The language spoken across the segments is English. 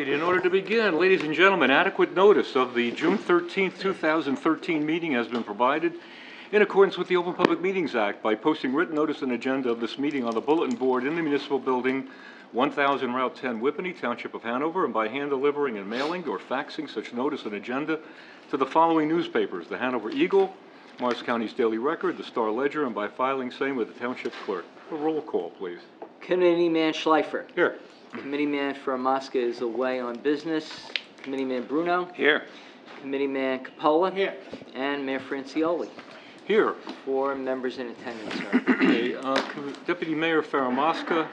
right, in order to begin, ladies and gentlemen, adequate notice of the June 13th, 2013 meeting has been provided in accordance with the Open Public Meetings Act by posting written notice and agenda of this meeting on the bulletin board in the municipal building, 1000 Route 10, Whippany, Township of Hanover, and by hand delivering and mailing or faxing such notice and agenda to the following newspapers: the Hanover Eagle, Morris County's Daily Record, the Star Ledger, and by filing same with the Township Clerk. A roll call, please. Committeeman Schleifer. Here. Committeeman Mosca is away on business. Committeeman Bruno. Here. Committeeman Capola. Here. And Mayor Francioli. Here. 4 members in attendance, sir. Okay, Deputy Mayor Faramasca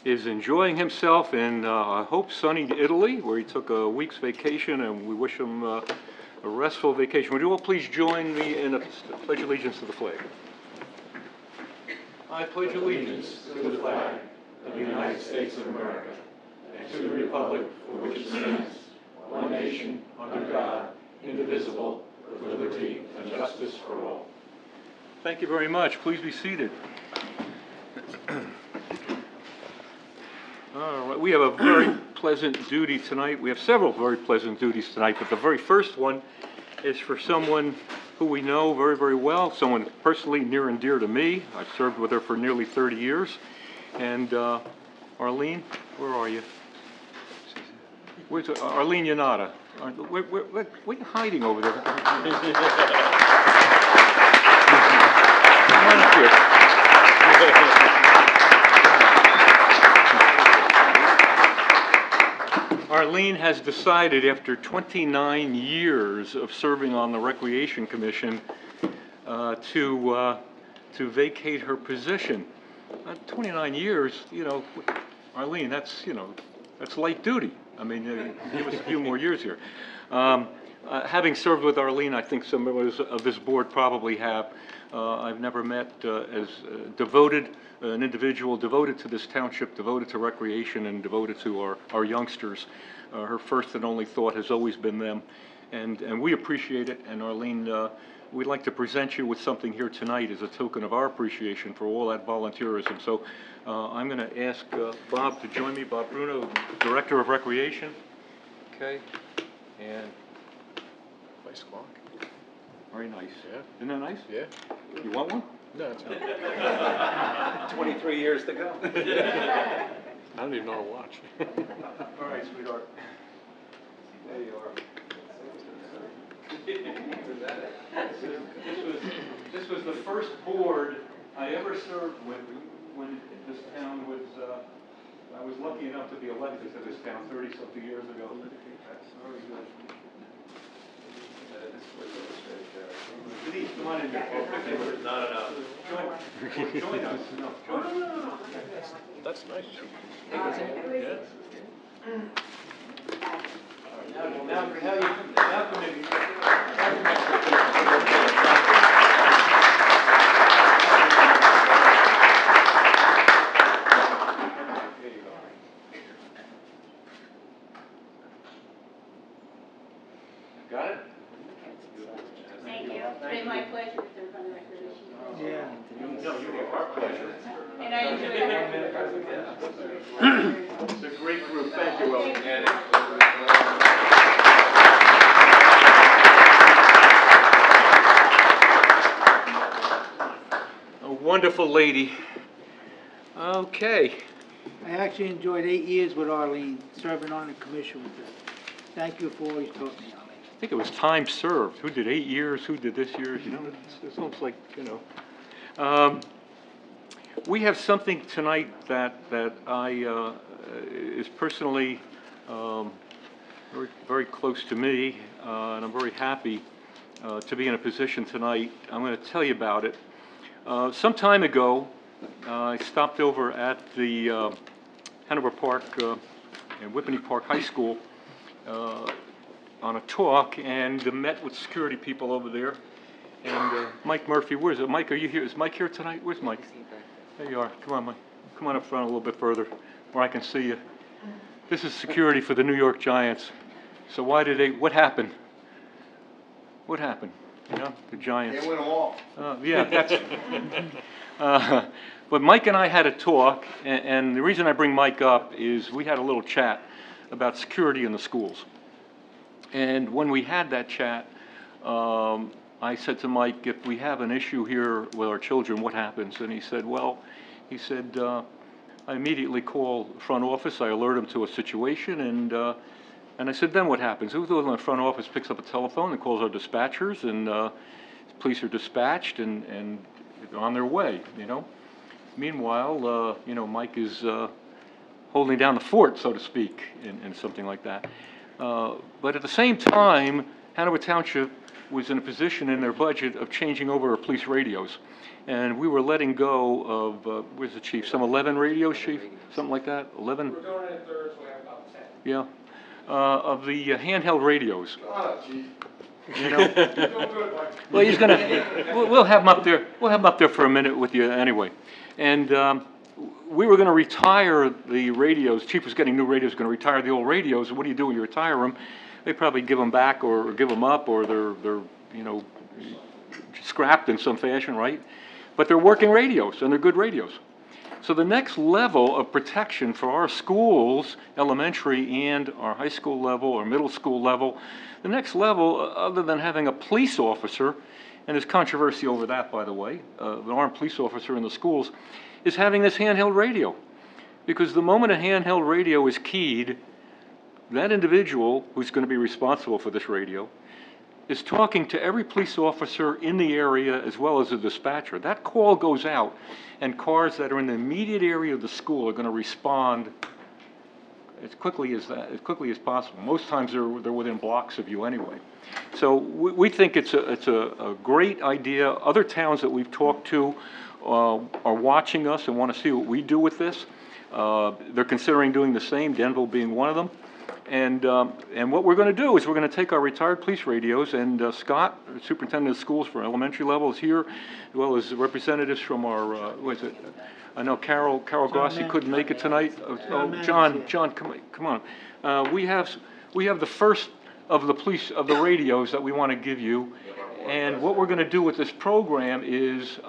is enjoying himself in, I hope, sunny Italy, where he took a week's vacation, and we wish him a restful vacation. Would you all please join me in a pledge allegiance to the flag? I pledge allegiance to the flag of the United States of America and to the republic for which it stands, one nation, under God, indivisible, with liberty and justice for all. Thank you very much. Please be seated. All right, we have a very pleasant duty tonight. We have several very pleasant duties tonight, but the very first one is for someone who we know very, very well, someone personally near and dear to me. I've served with her for nearly 30 years. And Arlene, where are you? Where's Arlene Yanata? What are you hiding over there? Come on up here. Arlene has decided, after 29 years of serving on the Recreation Commission, to vacate her position. 29 years, you know, Arlene, that's light duty. I mean, give us a few more years here. Having served with Arlene, I think some members of this board probably have. I've never met as devoted an individual, devoted to this township, devoted to recreation, and devoted to our youngsters. Her first and only thought has always been them, and we appreciate it. And Arlene, we'd like to present you with something here tonight as a token of our appreciation for all that volunteerism. So I'm going to ask Bob to join me, Bob Bruno, Director of Recreation. Okay, and nice clock. Very nice. Yeah. Isn't that nice? Yeah. You want one? No, it's not. 23 years to go. I don't even know how to watch. All right, sweetheart. There you are. This was the first board I ever served with when this town was, I was lucky enough to be elected to this town 30-something years ago. Very good. Denise, come on in here. Not enough. Join us. No, join us. That's nice. Yeah. Now come in. Got it? Thank you. It's been my pleasure to serve on the recreation. Yeah. No, you are our pleasure. And I enjoyed it. It's a great group. Thank you, Ellen. A wonderful lady. Okay. I actually enjoyed 8 years with Arlene, serving on the commission with her. Thank you for always taught me, Arlene. I think it was time served. Who did 8 years? Who did this year? You know, it's almost like, you know. We have something tonight that I is personally very, very close to me, and I'm very happy to be in a position tonight. I'm going to tell you about it. Some time ago, I stopped over at the Hanover Park and Whippany Park High School on a talk, and met with security people over there. And Mike Murphy, where's it? Mike, are you here? Is Mike here tonight? Where's Mike? There you are. Come on, Mike. Come on up front a little bit further where I can see you. This is security for the New York Giants. So what happened? What happened? You know, the Giants. They went off. Yeah, that's... but Mike and I had a talk, and the reason I bring Mike up is we had a little chat about security in the schools. And when we had that chat, I said to Mike, if we have an issue here with our children, what happens? And he said, well, I immediately call front office, I alert them to a situation, and I said, then what happens? Who goes in the front office, picks up a telephone and calls our dispatchers, and police are dispatched and on their way, you know? Meanwhile, you know, Mike is holding down the fort, so to speak, in something like that. But at the same time, Hanover Township was in a position in their budget of changing over our police radios. And we were letting go of, where's the chief, some 11 radios, chief? Something like that, 11? We're doing it in thirds, we have about 10. Yeah, of the handheld radios. You know? You're doing good, Mike. Well, he's gonna, we'll have him up there, we'll have him up there for a minute with you anyway. And we were gonna retire the radios, chief was getting new radios, gonna retire the old radios, and what do you do when you retire them? They probably give them back or give them up, or they're you know, scrapped in some fashion, right? But they're working radios, and they're good radios. So the next level of protection for our schools, elementary and our high school level or middle school level, the next level, other than having a police officer, and there's controversy over that, by the way, an armed police officer in the schools, is having this handheld radio. Because the moment a handheld radio is keyed, that individual who's going to be responsible for this radio is talking to every police officer in the area as well as the dispatcher. That call goes out, and cars that are in the immediate area of the school are going to respond as quickly as possible. Most times they're within blocks of you anyway. So we think it's a great idea. Other towns that we've talked to are watching us and want to see what we do with this. They're considering doing the same, Denville being one of them. And what we're going to do is we're going to take our retired police radios, and Scott, superintendent of schools for elementary level, is here, as well as representatives from our, what is it? I know Carol Grossi couldn't make it tonight. John, come on. We have the first of the radios that we want to give you, and what we're going to do with this program is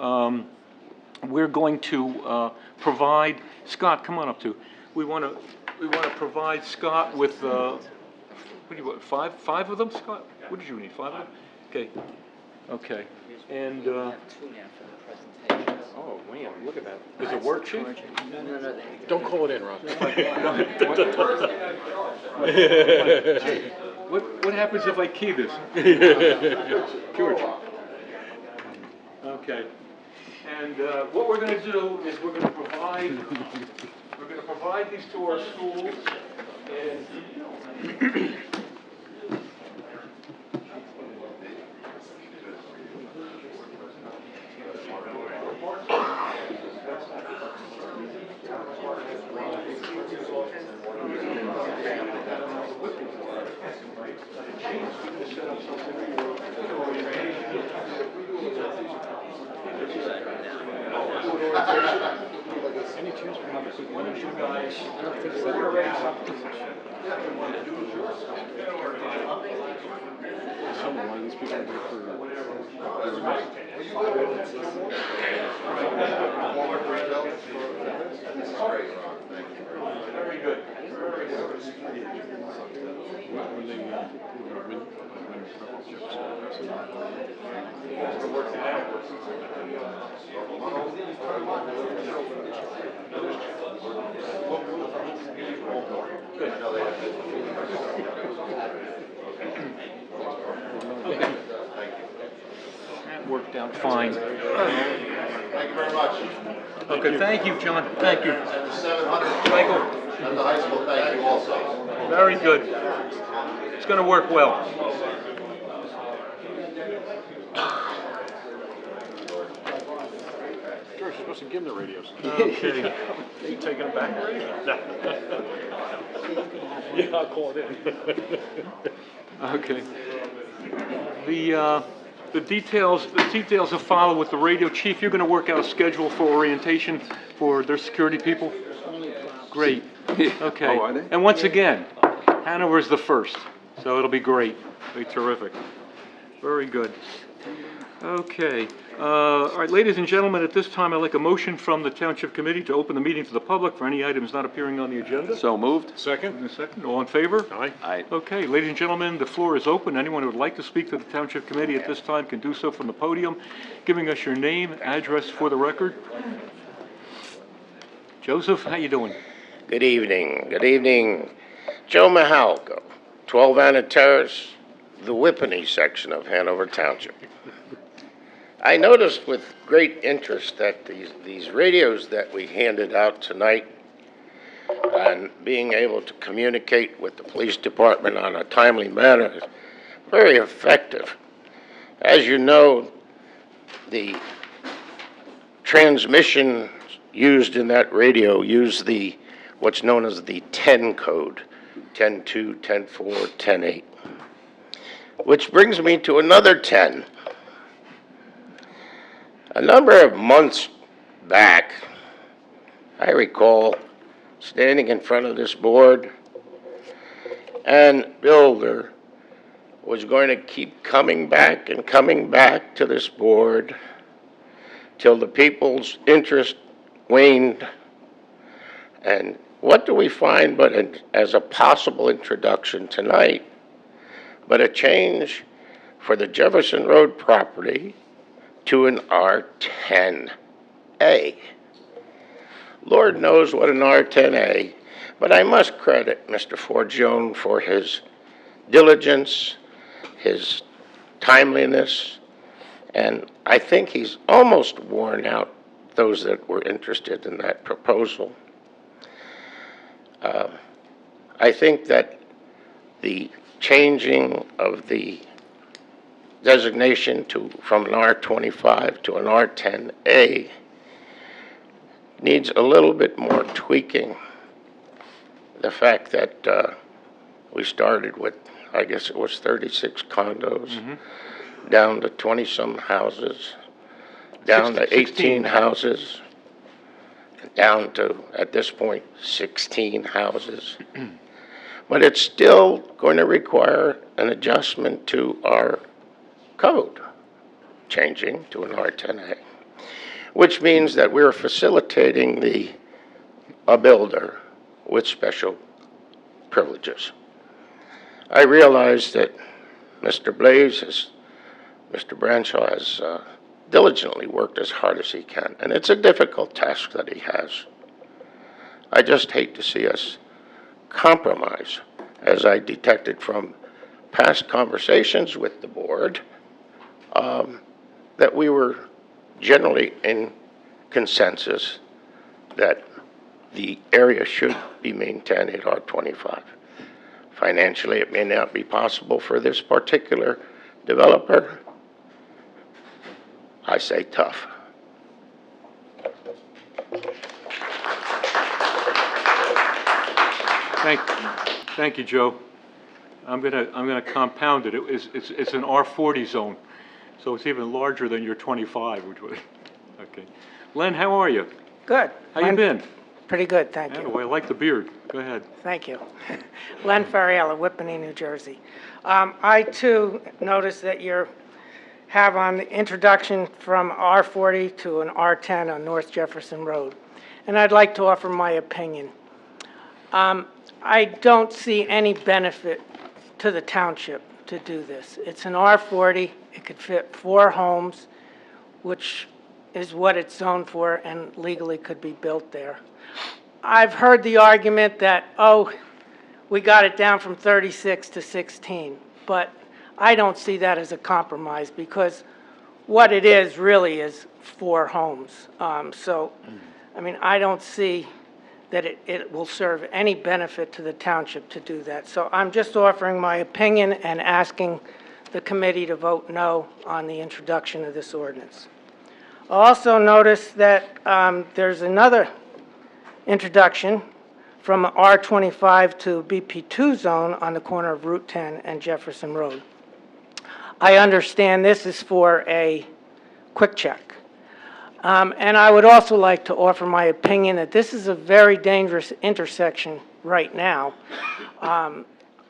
we're going to provide, Scott, come on up too. We want to provide Scott with, what do you want, five of them, Scott? What did you need, 5 of them? Okay, and, Two now for the presentations. Oh, man, look at that. does it work, Chief? No, Don't call it in, Rob. What happens if I key this? George? Okay, and what we're going to do is we're going to provide these to our schools, and Any chance we have a one of you guys, someone, one of these people do for very good. when they win That worked out fine. Thank you very much. Okay, thank you, John, thank you. And the 700 Michael, at the high school, thank you also. very good. It's going to work well. George, you're supposed to give them the radios. Okay. Are you taking them back already? Yeah, I'll call it in. Okay. The details will follow with the radio. Chief, you're going to work out a schedule for orientation for their security people? Great. Okay. Oh, are they? And once again, Hanover's the first, so it'll be great. It'll be terrific. Very good. Okay. All right, ladies and gentlemen, at this time, I'd like a motion from the Township Committee to open the meeting to the public for any items not appearing on the agenda. So moved. Second? In a second, all in favor? Aye. Aye. Okay, ladies and gentlemen, the floor is open. Anyone who would like to speak to the Township Committee at this time can do so from the podium, giving us your name, address for the record. Joseph, how you doing? Good evening. Good evening. Joe Mahalko, 12 Anna Terrace, the Whippany section of Hanover Township. I noticed with great interest that these radios that we handed out tonight and being able to communicate with the police department on a timely manner is very effective. As you know, the transmission used in that radio use what's known as the 10 code, 10-2, 10-4, 10-8. Which brings me to another 10. A number of months back, I recall standing in front of this board, and Builder was going to keep coming back and coming back to this board till the people's interest waned. And what do we find but as a possible introduction tonight, but a change for the Jefferson Road property to an R10A. Lord knows what an R10A, but I must credit Mr. Forgione for his diligence, his timeliness, and I think he's almost worn out those that were interested in that proposal. I think that the changing of the designation from an R25 to an R10A needs a little bit more tweaking. The fact that we started with, I guess it was 36 condos, down to 20-some houses, down to 18 houses, down to, at this point, 16 houses. But it's still going to require an adjustment to our code, changing to an R10A, which means that we're facilitating a builder with special privileges. I realize that Mr. Branshaw has diligently worked as hard as he can, and it's a difficult task that he has. I just hate to see us compromise, as I detected from past conversations with the board, that we were generally in consensus that the area should be maintained at R25. Financially, it may not be possible for this particular developer. I say tough. Thank you, Joe. I'm gonna compound it. It's an R40 zone, so it's even larger than your 25, which was, okay. Len, how are you? Good. How you been? Pretty good, thank you. I like the beard. Go ahead. Thank you. Len Ferriella, Whippany, New Jersey. I, too, noticed that you have on the introduction from R40 to an R10 on North Jefferson Road, and I'd like to offer my opinion. I don't see any benefit to the township to do this. It's an R40. It could fit 4 homes, which is what it's zoned for and legally could be built there. I've heard the argument that, oh, we got it down from 36 to 16, but I don't see that as a compromise because what it is really is 4 homes. So, I mean, I don't see that it will serve any benefit to the township to do that. So I'm just offering my opinion and asking the committee to vote no on the introduction of this ordinance. I also noticed that there's another introduction from R25 to BP2 zone on the corner of Route 10 and Jefferson Road. I understand this is for a quick check. And I would also like to offer my opinion that this is a very dangerous intersection right now.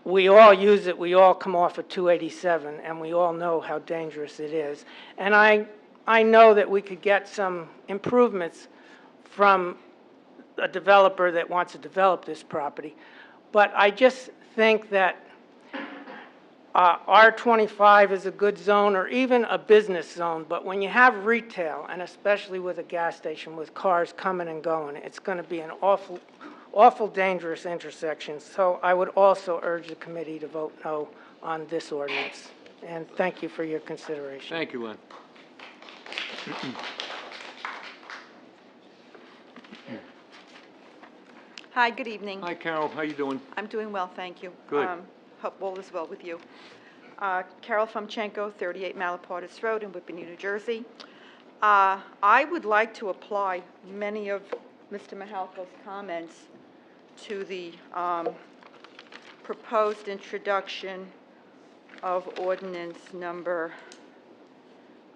We all use it, we all come off of 287, and we all know how dangerous it is. And I I know that we could get some improvements from a developer that wants to develop this property. But I just think that R25 is a good zone, or even a business zone, but when you have retail, and especially with a gas station with cars coming and going, it's going to be an awful dangerous intersection. So I would also urge the committee to vote no on this ordinance. And thank you for your consideration. Thank you, Lynn. Hi, good evening. Hi, Carol, how you doing? I'm doing well, thank you. Good. Hope all is well with you. Carol Fomchenko, 38 Malapartis Road in Whippany, New Jersey. I would like to apply many of Mr. Mahalko's comments to the proposed introduction of ordinance number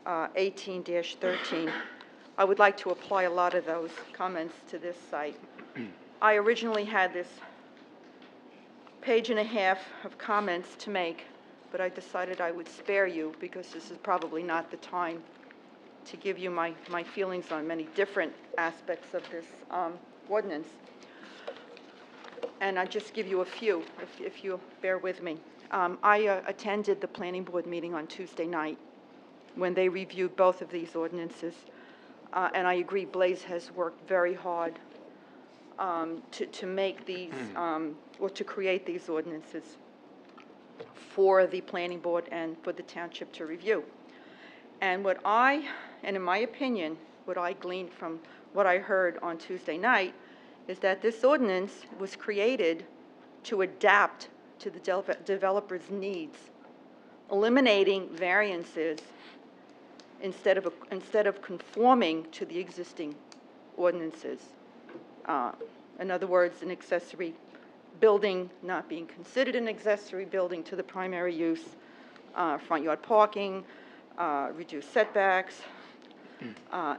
18-13. I would like to apply a lot of those comments to this site. I originally had this page and a half of comments to make, but I decided I would spare you because this is probably not the time to give you my feelings on many different aspects of this ordinance. And I'll just give you a few, if you'll bear with me. I attended the planning board meeting on Tuesday night when they reviewed both of these ordinances. And I agree, Blaze has worked very hard to make these, or to create these ordinances for the planning board and for the township to review. And in my opinion, what I gleaned from what I heard on Tuesday night is that this ordinance was created to adapt to the developer's needs, eliminating variances instead of conforming to the existing ordinances. In other words, an accessory building not being considered an accessory building to the primary use, front yard parking, reduced setbacks,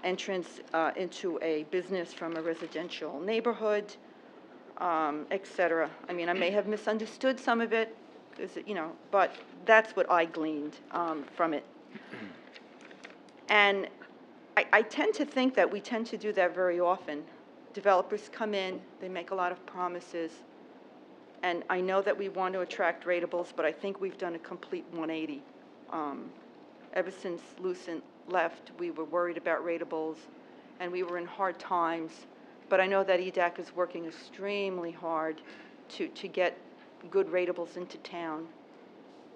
entrance into a business from a residential neighborhood, et cetera. I mean, I may have misunderstood some of it, but that's what I gleaned from it. And I tend to think that we tend to do that very often. Developers come in, they make a lot of promises, and I know that we want to attract ratables, but I think we've done a complete 180. Ever since Lucent left, we were worried about ratables, and we were in hard times, but I know that EDAC is working extremely hard to get good ratables into town.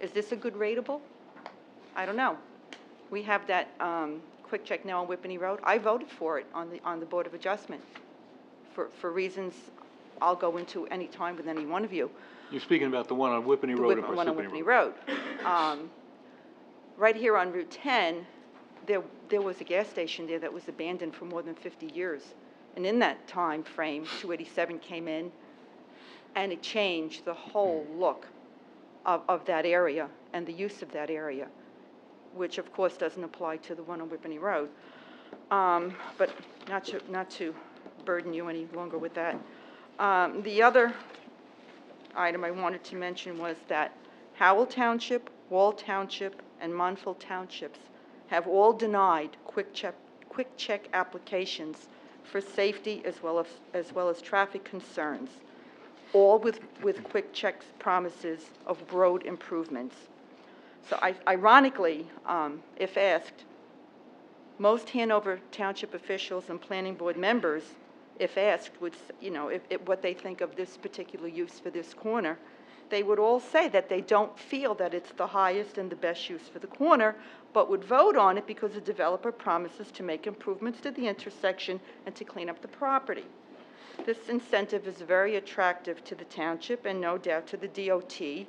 Is this a good ratable? I don't know. We have that quick check now on Whippany Road. I voted for it on the Board of Adjustment for reasons I'll go into any time with any one of you. You're speaking about the one on Whippany Road or The one on Parsippany Whippany Road. Right here on Route 10, there was a gas station there that was abandoned for more than 50 years. And in that time frame, 287 came in, and it changed the whole look of that area and the use of that area, which of course doesn't apply to the one on Whippany Road. But not to burden you any longer with that. The other item I wanted to mention was that Howell Township, Wall Township, and Montville Townships have all denied quick check applications for safety as well as traffic concerns, all with quick checks promises of road improvements. So ironically, if asked, most Hanover Township officials and planning board members, if asked, would, what they think of this particular use for this corner, they would all say that they don't feel that it's the highest and the best use for the corner, but would vote on it because the developer promises to make improvements to the intersection and to clean up the property. This incentive is very attractive to the township and no doubt to the DOT,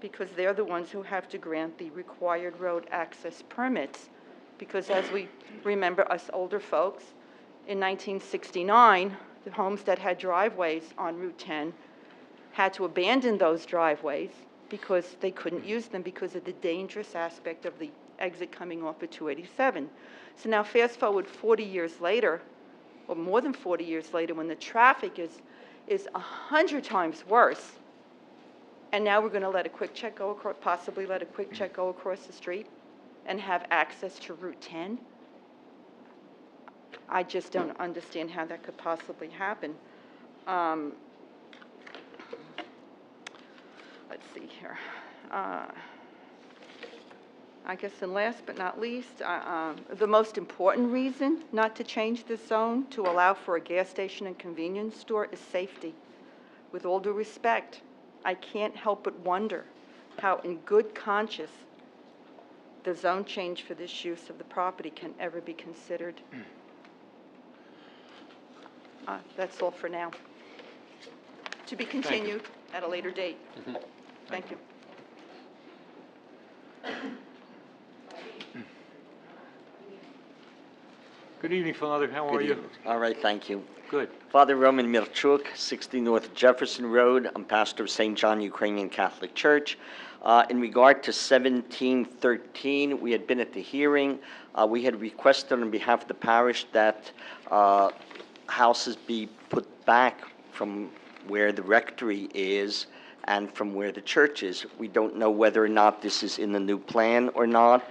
because they're the ones who have to grant the required road access permits. Because as we remember, us older folks, in 1969, the homes that had driveways on Route 10 had to abandon those driveways because they couldn't use them because of the dangerous aspect of the exit coming off of 287. So now fast forward 40 years later, or more than 40 years later, when the traffic is 100 times worse, and now we're going to let a quick check go across, possibly let a quick check go across the street and have access to Route 10. I just don't understand how that could possibly happen. Let's see here. I guess, and last but not least, the most important reason not to change the zone to allow for a gas station and convenience store is safety. With all due respect, I can't help but wonder how in good conscience the zone change for this use of the property can ever be considered. That's all for now. To be continued at a later date. Thank you. Good evening, Father. How are Good you? evening. All right, thank you. Good. Father Roman Mirchuk, 60 North Jefferson Road. I'm pastor of St. John Ukrainian Catholic Church. In regard to 1713, we had been at the hearing. We had requested on behalf of the parish that houses be put back from where the rectory is and from where the church is. We don't know whether or not this is in the new plan or not.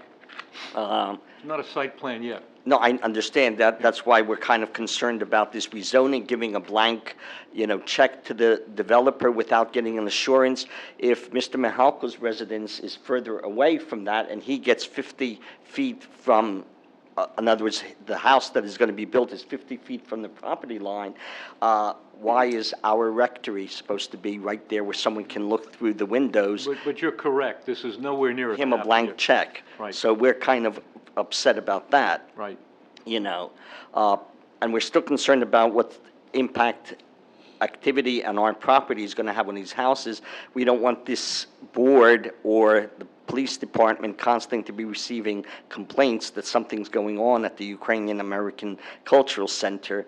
Not a site plan yet. No, I understand that. That's why we're kind of concerned about this rezoning, giving a blank, check to the developer without getting an assurance. If Mr. Mihalko's residence is further away from that and he gets 50 feet from, in other words, the house that is going to be built is 50 feet from the property line, why is our rectory supposed to be right there where someone can look through the windows? But you're correct. This is nowhere near Him a blank check. Right. So we're kind of upset about that. Right. And we're still concerned about what impact activity on our property is going to have on these houses. We don't want this board or the police department constantly to be receiving complaints that something's going on at the Ukrainian American Cultural Center,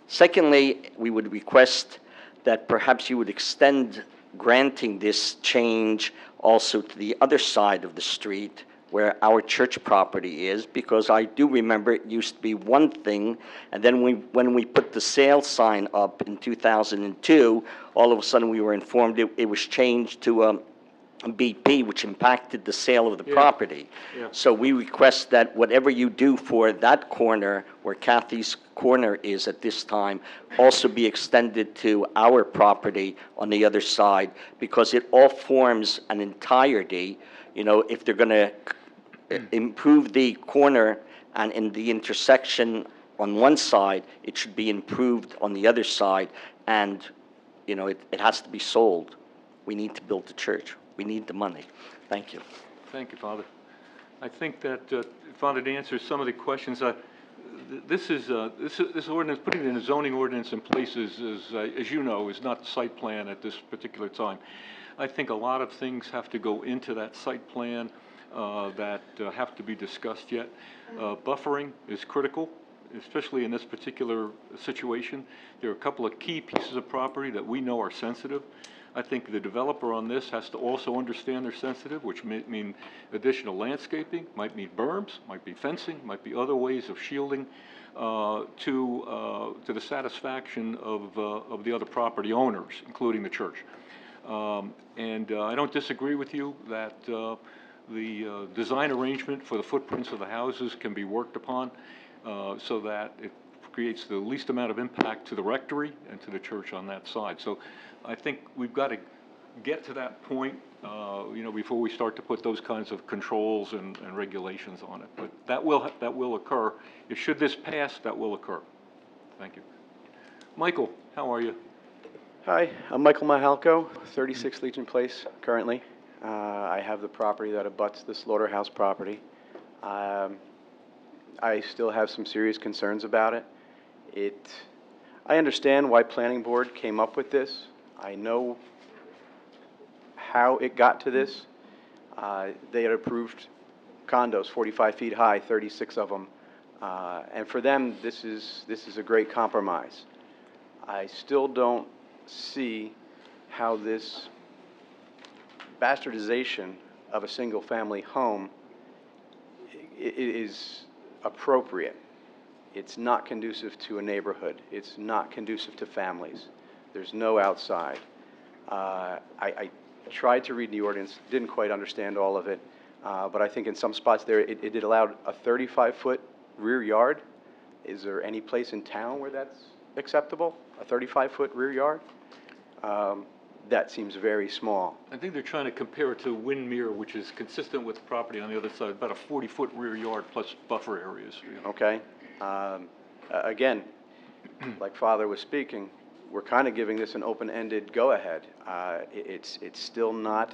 Secondly, we would request that perhaps you would extend granting this change also to the other side of the street where our church property is, because I do remember it used to be one thing, and then when we put the sale sign up in 2002, all of a sudden we were informed it was changed to BP, which impacted the sale of the property. Yeah. So we request that whatever you do for that corner, where Kathy's corner is at this time, also be extended to our property on the other side, because it all forms an entirety. If they're going to improve the corner and in the intersection on one side, it should be improved on the other side, and, it has to be sold. We need to build the church. We need the money. Thank you. Thank you, Father. I think that, Father, to answer some of the questions, this ordinance, putting in a zoning ordinance in place is, as you know, is not the site plan at this particular time. I think a lot of things have to go into that site plan that have to be discussed yet. Buffering is critical, especially in this particular situation. There are a couple of key pieces of property that we know are sensitive. I think the developer on this has to also understand they're sensitive, which may mean additional landscaping, might mean berms, might be fencing, might be other ways of shielding to the satisfaction of the other property owners, including the church. And I don't disagree with you that the design arrangement for the footprints of the houses can be worked upon so that it creates the least amount of impact to the rectory and to the church on that side. So I think we've got to get to that point, before we start to put those kinds of controls and regulations on it. But that will occur. Should this pass, that will occur. Thank you. Michael, how are you? Hi, I'm Michael Mahalko, 36 Legion Place currently. I have the property that abuts the slaughterhouse property. I still have some serious concerns about it. I understand why Planning Board came up with this. I know how it got to this. They had approved condos 45 feet high, 36 of them. And for them, this is a great compromise. I still don't see how this bastardization of a single-family home is appropriate. It's not conducive to a neighborhood. It's not conducive to families. There's no outside. I tried to read the ordinance, didn't quite understand all of it, but I think in some spots there, it allowed a 35-foot rear yard. Is there any place in town where that's acceptable, a 35-foot rear yard? That seems very small. I think they're trying to compare it to Windmere, which is consistent with property on the other side, about a 40-foot rear yard plus buffer areas. You know. Okay? Again, like Father was speaking, we're kind of giving this an open-ended go-ahead. It's still not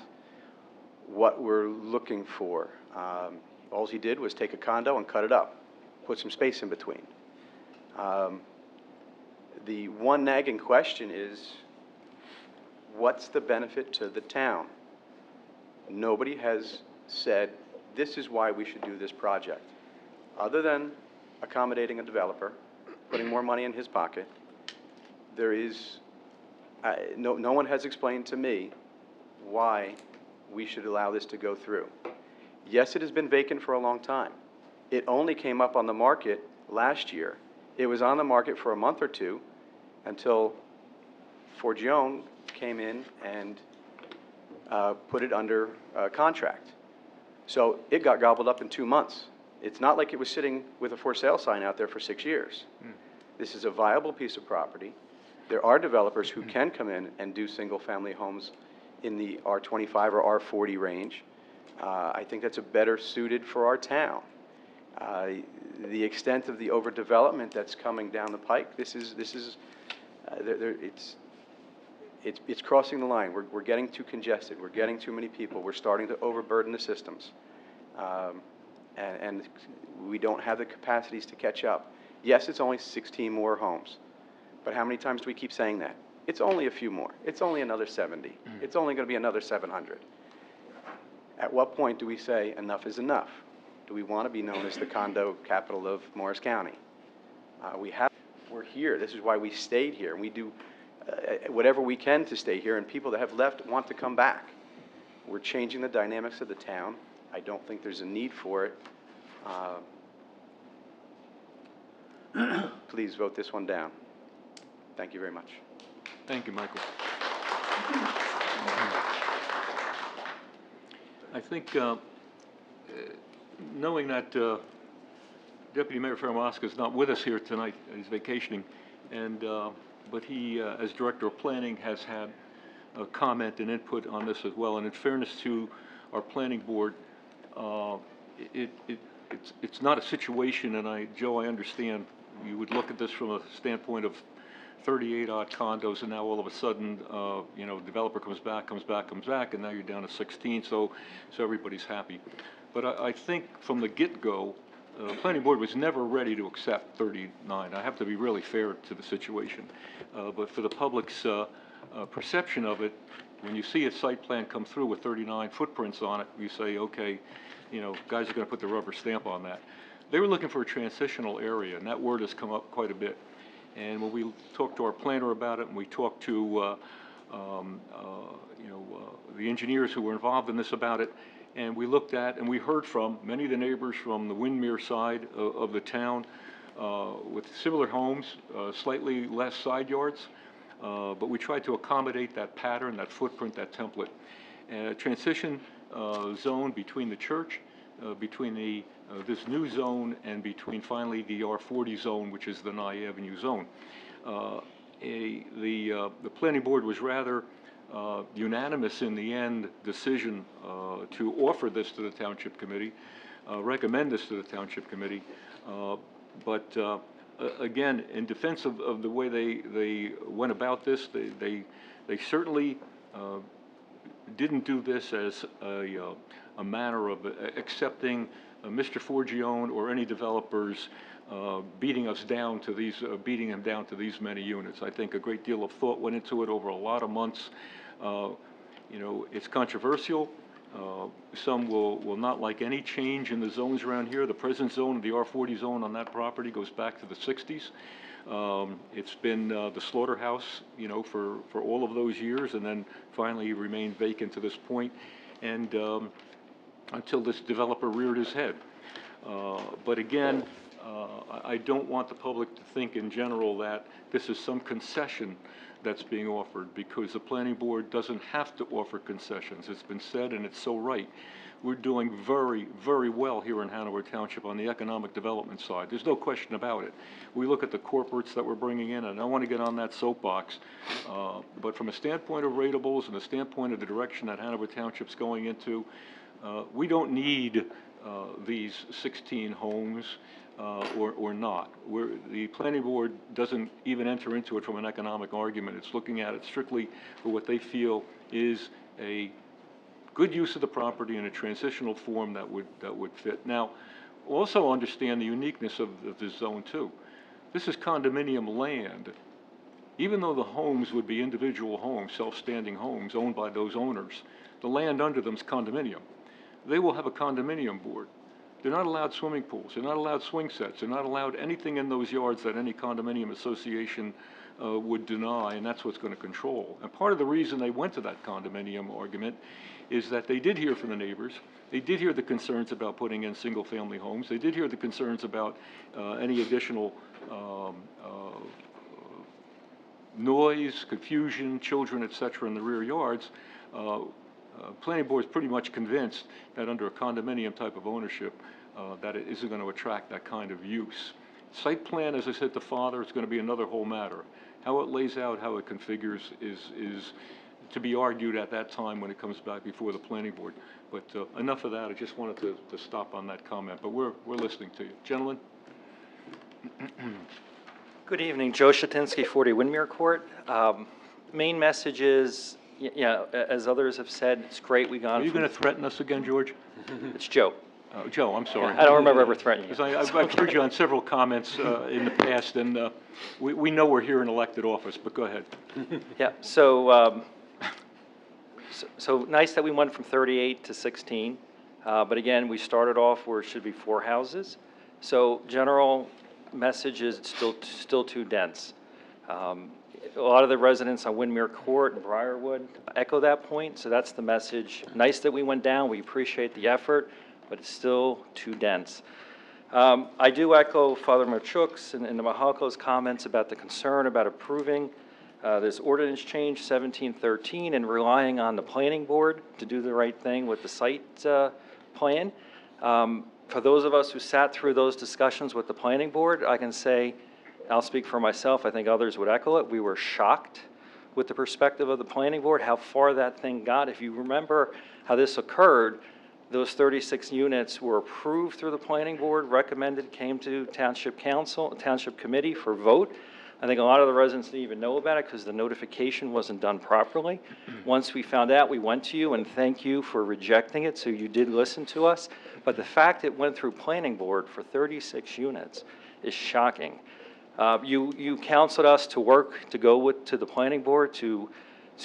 what we're looking for. All he did was take a condo and cut it up, put some space in between. The one nagging question is, what's the benefit to the town? Nobody has said, this is why we should do this project. Other than accommodating a developer, putting more money in his pocket, there is, no one has explained to me why we should allow this to go through. Yes, it has been vacant for a long time. It only came up on the market last year. It was on the market for a month or two until Forgione came in and put it under contract. So it got gobbled up in 2 months. It's not like it was sitting with a for sale sign out there for 6 years. This is a viable piece of property. There are developers who can come in and do single-family homes in the R25 or R40 range. I think that's a better suited for our town. The extent of the overdevelopment that's coming down the pike, it's crossing the line. We're getting too congested. We're getting too many people. We're starting to overburden the systems. And we don't have the capacities to catch up. Yes, it's only 16 more homes. But how many times do we keep saying that? It's only a few more. It's only another 70. It's only going to be another 700. At what point do we say enough is enough? Do we want to be known as the condo capital of Morris County? We're here. This is why we stayed here. And we do whatever we can to stay here. And people that have left want to come back. We're changing the dynamics of the town. I don't think there's a need for it. Please vote this one down. Thank you very much. Thank you, Michael. I think, knowing that Deputy Mayor Fermaska is not with us here tonight, he's vacationing, and but he, as Director of Planning, has had a comment and input on this as well. And in fairness to our Planning Board, it's not a situation, and Joe, I understand you would look at this from a standpoint of 38 odd condos, and now all of a sudden, you know, developer comes back, and now you're down to 16, so everybody's happy. But I think from the get-go, Planning Board was never ready to accept 39. I have to be really fair to the situation. But for the public's perception of it, when you see a site plan come through with 39 footprints on it, you say, okay, you know, guys are going to put the rubber stamp on that. They were looking for a transitional area, and that word has come up quite a bit. And when we talked to our planner about it, and we talked to the engineers who were involved in this about it, and we looked at and we heard from many of the neighbors from the Windmere side of the town with similar homes, slightly less side yards, but we tried to accommodate that pattern, that footprint, that template. Transition zone between the church, between the this new zone, and between finally the R40 zone, which is the Nye Avenue zone. The Planning Board was rather unanimous in the end decision to offer this to the Township Committee, recommend this to the Township Committee, but again, in defense of the way they went about this, they certainly didn't do this as a manner of accepting Mr. Forgione or any developers beating him down to these many units. I think a great deal of thought went into it over a lot of months. You know, it's controversial. Some will not like any change in the zones around here. The present zone, the R40 zone on that property, goes back to the 60s. It's been the slaughterhouse, you know, for all of those years, and then finally remained vacant to this point, and until this developer reared his head. But again, I don't want the public to think in general that this is some concession that's being offered, because the Planning Board doesn't have to offer concessions. It's been said, and it's so right. we're doing very, very well here in Hanover Township on the economic development side. There's no question about it. We look at the corporates that we're bringing in, and I want to get on that soapbox, but from a standpoint of ratables and a standpoint of the direction that Hanover Township's going into, we don't need these 16 homes or not. The planning board doesn't even enter into it from an economic argument. It's looking at it strictly for what they feel is a good use of the property in a transitional form that would fit. Now, also understand the uniqueness of this zone too. This is condominium land. Even though the homes would be individual homes, self-standing homes owned by those owners, the land under them is condominium. They will have a condominium board. They're not allowed swimming pools. They're not allowed swing sets. They're not allowed anything in those yards that any condominium association would deny, and that's what's going to control. And part of the reason they went to that condominium argument is that they did hear from the neighbors. They did hear the concerns about putting in single-family homes. They did hear the concerns about any additional noise, confusion, children, et cetera, in the rear yards. Planning board is pretty much convinced that under a condominium type of ownership, that it isn't going to attract that kind of use. Site plan, as I said to Father, is going to be another whole matter. How it lays out, how it configures is to be argued at that time when it comes back before the planning board. But enough of that. I just wanted to stop on that comment. But we're listening to you. Gentlemen? Good evening. Joe Shatinsky, 40 Windmere Court. Main message is, as others have said, it's great we got. Are you going to threaten us again, George? It's Joe. Joe, I'm sorry. I don't remember ever threatening you. I've heard you on several comments in the past, and we know we're here in elected office, but go ahead. Yeah, so nice that we went from 38 to 16, but again, we started off where it should be 4 houses. So general message is it's still too dense. A lot of the residents on Windmere Court and Briarwood echo that point, so that's the message. Nice that we went down, we appreciate the effort, but it's still too dense. I do echo Father Machuk's and the Mahalko's comments about the concern about approving this ordinance change 1713 and relying on the planning board to do the right thing with the site plan. For those of us who sat through those discussions with the planning board, I can say, I'll speak for myself, I think others would echo it, we were shocked with the perspective of the planning board, how far that thing got. If you remember how this occurred, those 36 units were approved through the planning board, recommended, came to Township Council, Township Committee for vote. I think a lot of the residents didn't even know about it because the notification wasn't done properly. Once we found out, we went to you and thank you for rejecting it, so you did listen to us. But the fact it went through planning board for 36 units is shocking. You counseled us to work, to go to the planning board to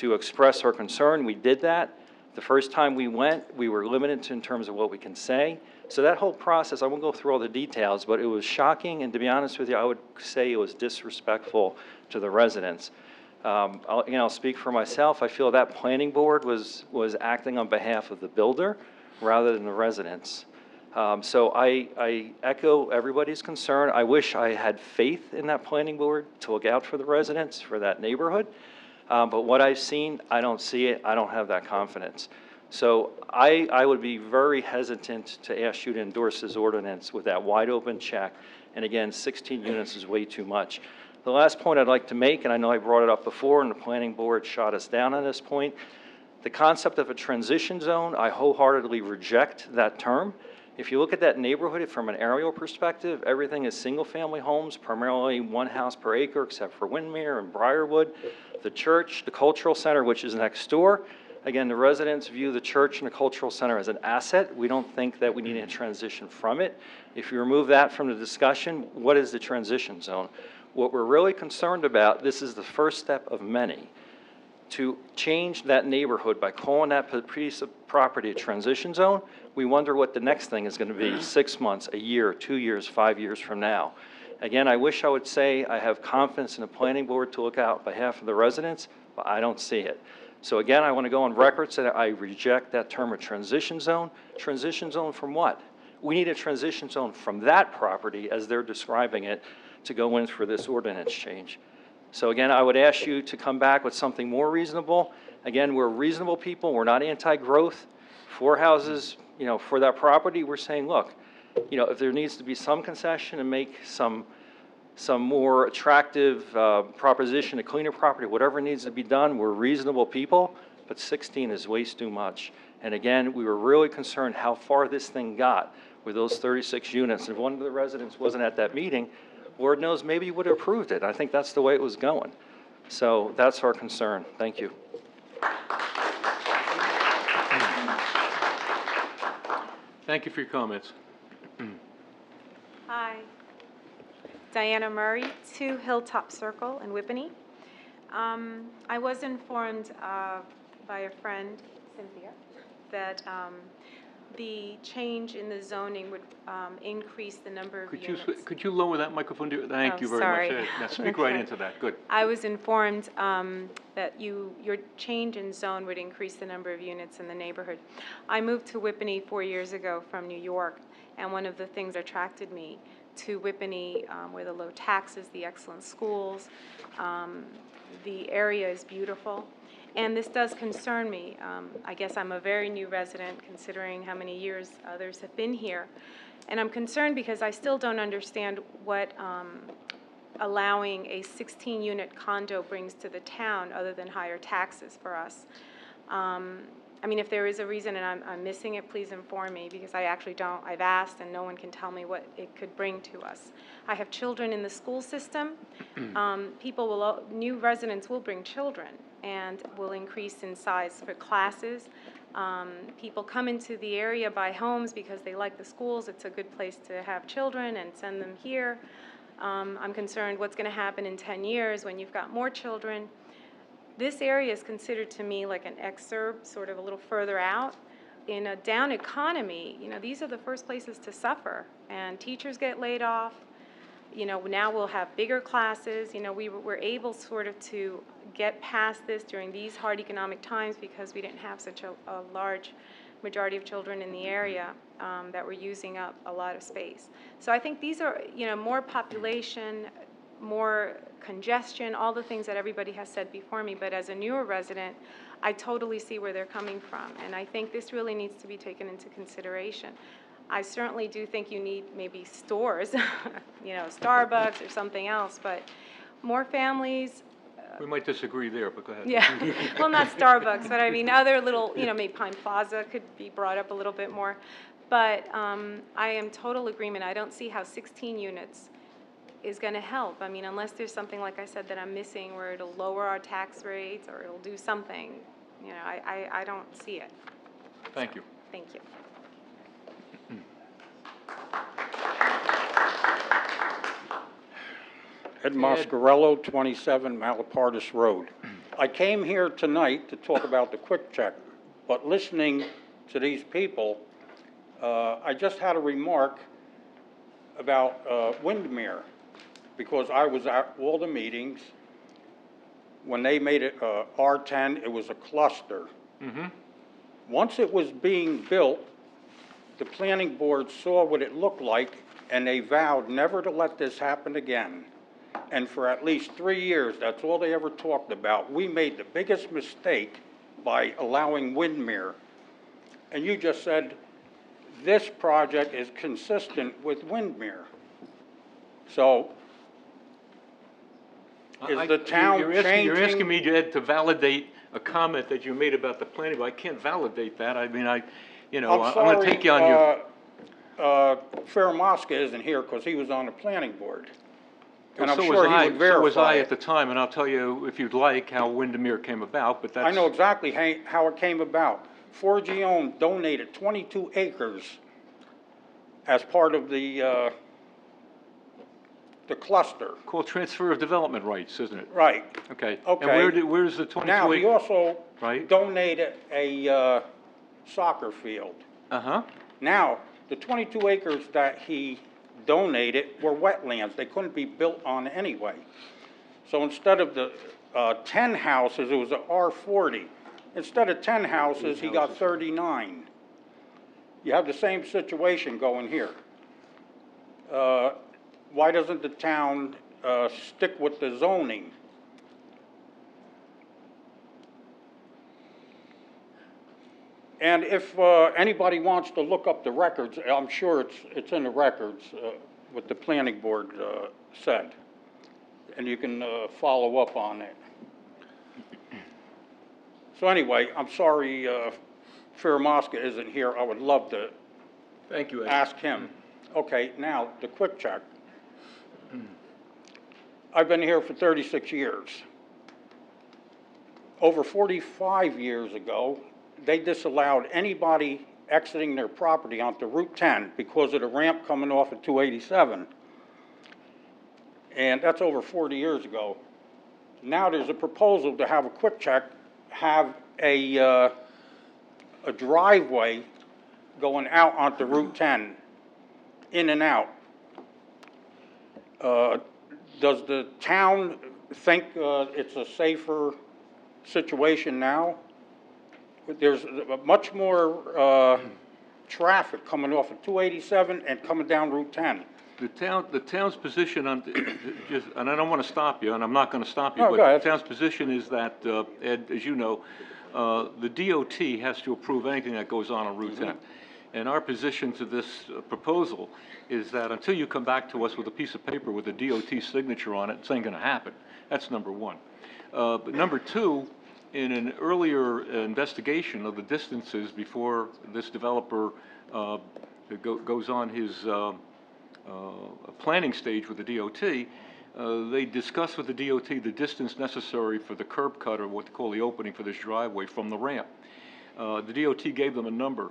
express our concern. We did that. The first time we went, we were limited in terms of what we can say. So that whole process, I won't go through all the details, but it was shocking, and to be honest with you, I would say it was disrespectful to the residents. I'll speak for myself. I feel that planning board was acting on behalf of the builder rather than the residents. So I echo everybody's concern. I wish I had faith in that planning board to look out for the residents, for that neighborhood. But what I've seen, I don't see it. I don't have that confidence. So I would be very hesitant to ask you to endorse this ordinance with that wide open check. And again, 16 units is way too much. The last point I'd like to make, and I know I brought it up before and the planning board shot us down on this point, the concept of a transition zone, I wholeheartedly reject that term. If you look at that neighborhood from an aerial perspective, everything is single-family homes, primarily 1 house per acre, except for Windmere and Briarwood. The church, the cultural center, which is next door. Again, the residents view the church and the cultural center as an asset. We don't think that we need to transition from it. If you remove that from the discussion, what is the transition zone? What we're really concerned about, this is the first step of many, to change that neighborhood by calling that piece of property a transition zone. We wonder what the next thing is going to be 6 months, a year, 2 years, 5 years from now. Again, I wish I would say I have confidence in the planning board to look out on behalf of the residents, but I don't see it. So again, I want to go on record so that I reject that term of transition zone. Transition zone from what? We need a transition zone from that property, as they're describing it, to go in for this ordinance change. So again, I would ask you to come back with something more reasonable. Again, we're reasonable people. We're not anti-growth. 4 houses for that property, we're saying, look, if there needs to be some concession and make some more attractive proposition, a cleaner property, whatever needs to be done, we're reasonable people, but 16 is way too much. And again, we were really concerned how far this thing got with those 36 units. If one of the residents wasn't at that meeting, Lord knows, maybe you would have approved it. I think that's the way it was going. So that's our concern. Thank you. Thank you for your comments. Hi, Diana Murray, 2 Hilltop Circle in Whippany. I was informed by a friend, Cynthia, that the change in the zoning would increase the number of units. Could you lower that microphone? Thank you very sorry. much. Now speak right Okay. into that. Good. I was informed that your change in zone would increase the number of units in the neighborhood. I moved to Whippany 4 years ago from New York, and one of the things that attracted me to Whippany were the low taxes, the excellent schools. The area is beautiful, and this does concern me. I guess I'm a very new resident considering how many years others have been here, and I'm concerned because I still don't understand what allowing a 16-unit condo brings to the town other than higher taxes for us. I mean, if there is a reason and I'm missing it, please inform me, because I actually don't. I've asked and no one can tell me what it could bring to us. I have children in the school system. New residents will bring children and will increase in size for classes. People come into the area, buy homes because they like the schools. It's a good place to have children and send them here. I'm concerned what's going to happen in 10 years when you've got more children. This area is considered to me like an exurb, sort of a little further out. In a down economy, these are the first places to suffer, and teachers get laid off. Now we'll have bigger classes. We were able sort of to get past this during these hard economic times because we didn't have such a large majority of children in the area that were using up a lot of space. So I think these are, more population, more congestion, all the things that everybody has said before me, but as a newer resident, I totally see where they're coming from, and I think this really needs to be taken into consideration. I certainly do think you need maybe stores, Starbucks or something else, but more families. We might disagree there, but go ahead. Yeah, well, not Starbucks, but I mean other little, maybe Pine Plaza could be brought up a little bit more, but I am total agreement. I don't see how 16 units is going to help. I mean, unless there's something, like I said, that I'm missing where it'll lower our tax rates or it'll do something, I don't see it. Thank you. Thank you. Ed Moscarello, 27 Malapartis Road. I came here tonight to talk about the quick check, but listening to these people, I just had a remark about Windermere, because I was at all the meetings. When they made it R10, it was a cluster. Once it was being built, the planning board saw what it looked like, and they vowed never to let this happen again. And for at least 3 years, that's all they ever talked about. We made the biggest mistake by allowing Windermere. And you just said this project is consistent with Windermere. So is the town changing? You're asking me, Ed, to validate a comment that you made about the planning, but I can't validate that. I mean, I'm going to take you on your... Fairmosca isn't here because he was on the planning board. And I'm So sure he would verify So was I it. at the time, and I'll tell you, if you'd like, how Windermere came about, but that's... I know exactly how it came about. Forgione donated 22 acres as part of the cluster. Called transfer of development rights, isn't it? Right. Okay. Okay. And where's the 22 Now, he also Right. donated a soccer field. Uh-huh. Now, the 22 acres that he donated were wetlands. They couldn't be built on anyway. So instead of the 10 houses, it was an R40. Instead of 10 houses, he got 39. You have the same situation going here. Why doesn't the town stick with the zoning? And if anybody wants to look up the records, I'm sure it's in the records, what the planning board said. And you can follow up on it. So anyway, I'm sorry Mosca isn't here. I would love to Thank you, Ed. ask him. Okay, now, the quick check. I've been here for 36 years. Over 45 years ago, they disallowed anybody exiting their property onto Route 10 because of the ramp coming off at 287. And that's over 40 years ago. Now there's a proposal to have a quick check, have a driveway going out onto Route 10, in and out. Does the town think it's a safer situation now? There's much more traffic coming off of 287 and coming down Route 10. The town's position on, just, and I don't want to stop you, and I'm not going to stop you, No, but go ahead. the town's position is that, Ed, as you know, the DOT has to approve anything that goes on Route 10. And our position to this proposal is that until you come back to us with a piece of paper with a DOT signature on it, it's ain't going to happen. That's number one. But number two, in an earlier investigation of the distances before this developer goes on his planning stage with the DOT, they discussed with the DOT the distance necessary for the curb cut, or what they call the opening for this driveway, from the ramp. The DOT gave them a number,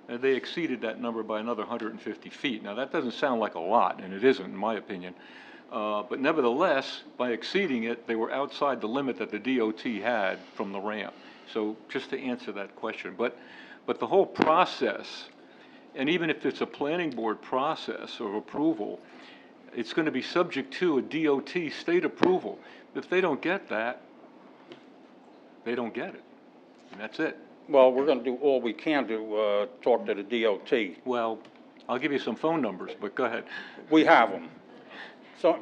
and they exceeded that number by another 150 feet. Now, that doesn't sound like a lot, and it isn't, in my opinion. But nevertheless, by exceeding it, they were outside the limit that the DOT had from the ramp. So just to answer that question. But the whole process, and even if it's a planning board process or approval, it's going to be subject to a DOT state approval. If they don't get that, they don't get it. And that's it. Well, we're going to do all we can to talk to the DOT. Well, I'll give you some phone numbers, but go ahead. We have them. So,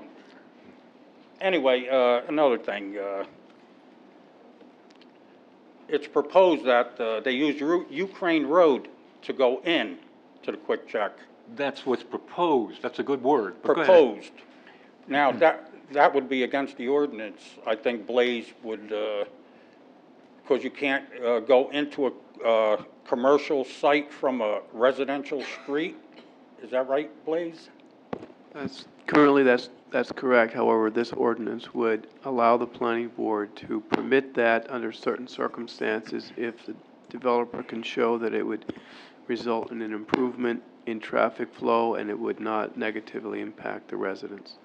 anyway, another thing. It's proposed that they use Ukraine Road to go in to the quick check. That's what's proposed. That's a good word. But go ahead. Proposed. Now, that would be against the ordinance. I think Blaze would, because you can't go into a commercial site from a residential street. Is that right, Blaze? Currently, that's correct. However, this ordinance would allow the planning board to permit that under certain circumstances if the developer can show that it would result in an improvement in traffic flow and it would not negatively impact the residents.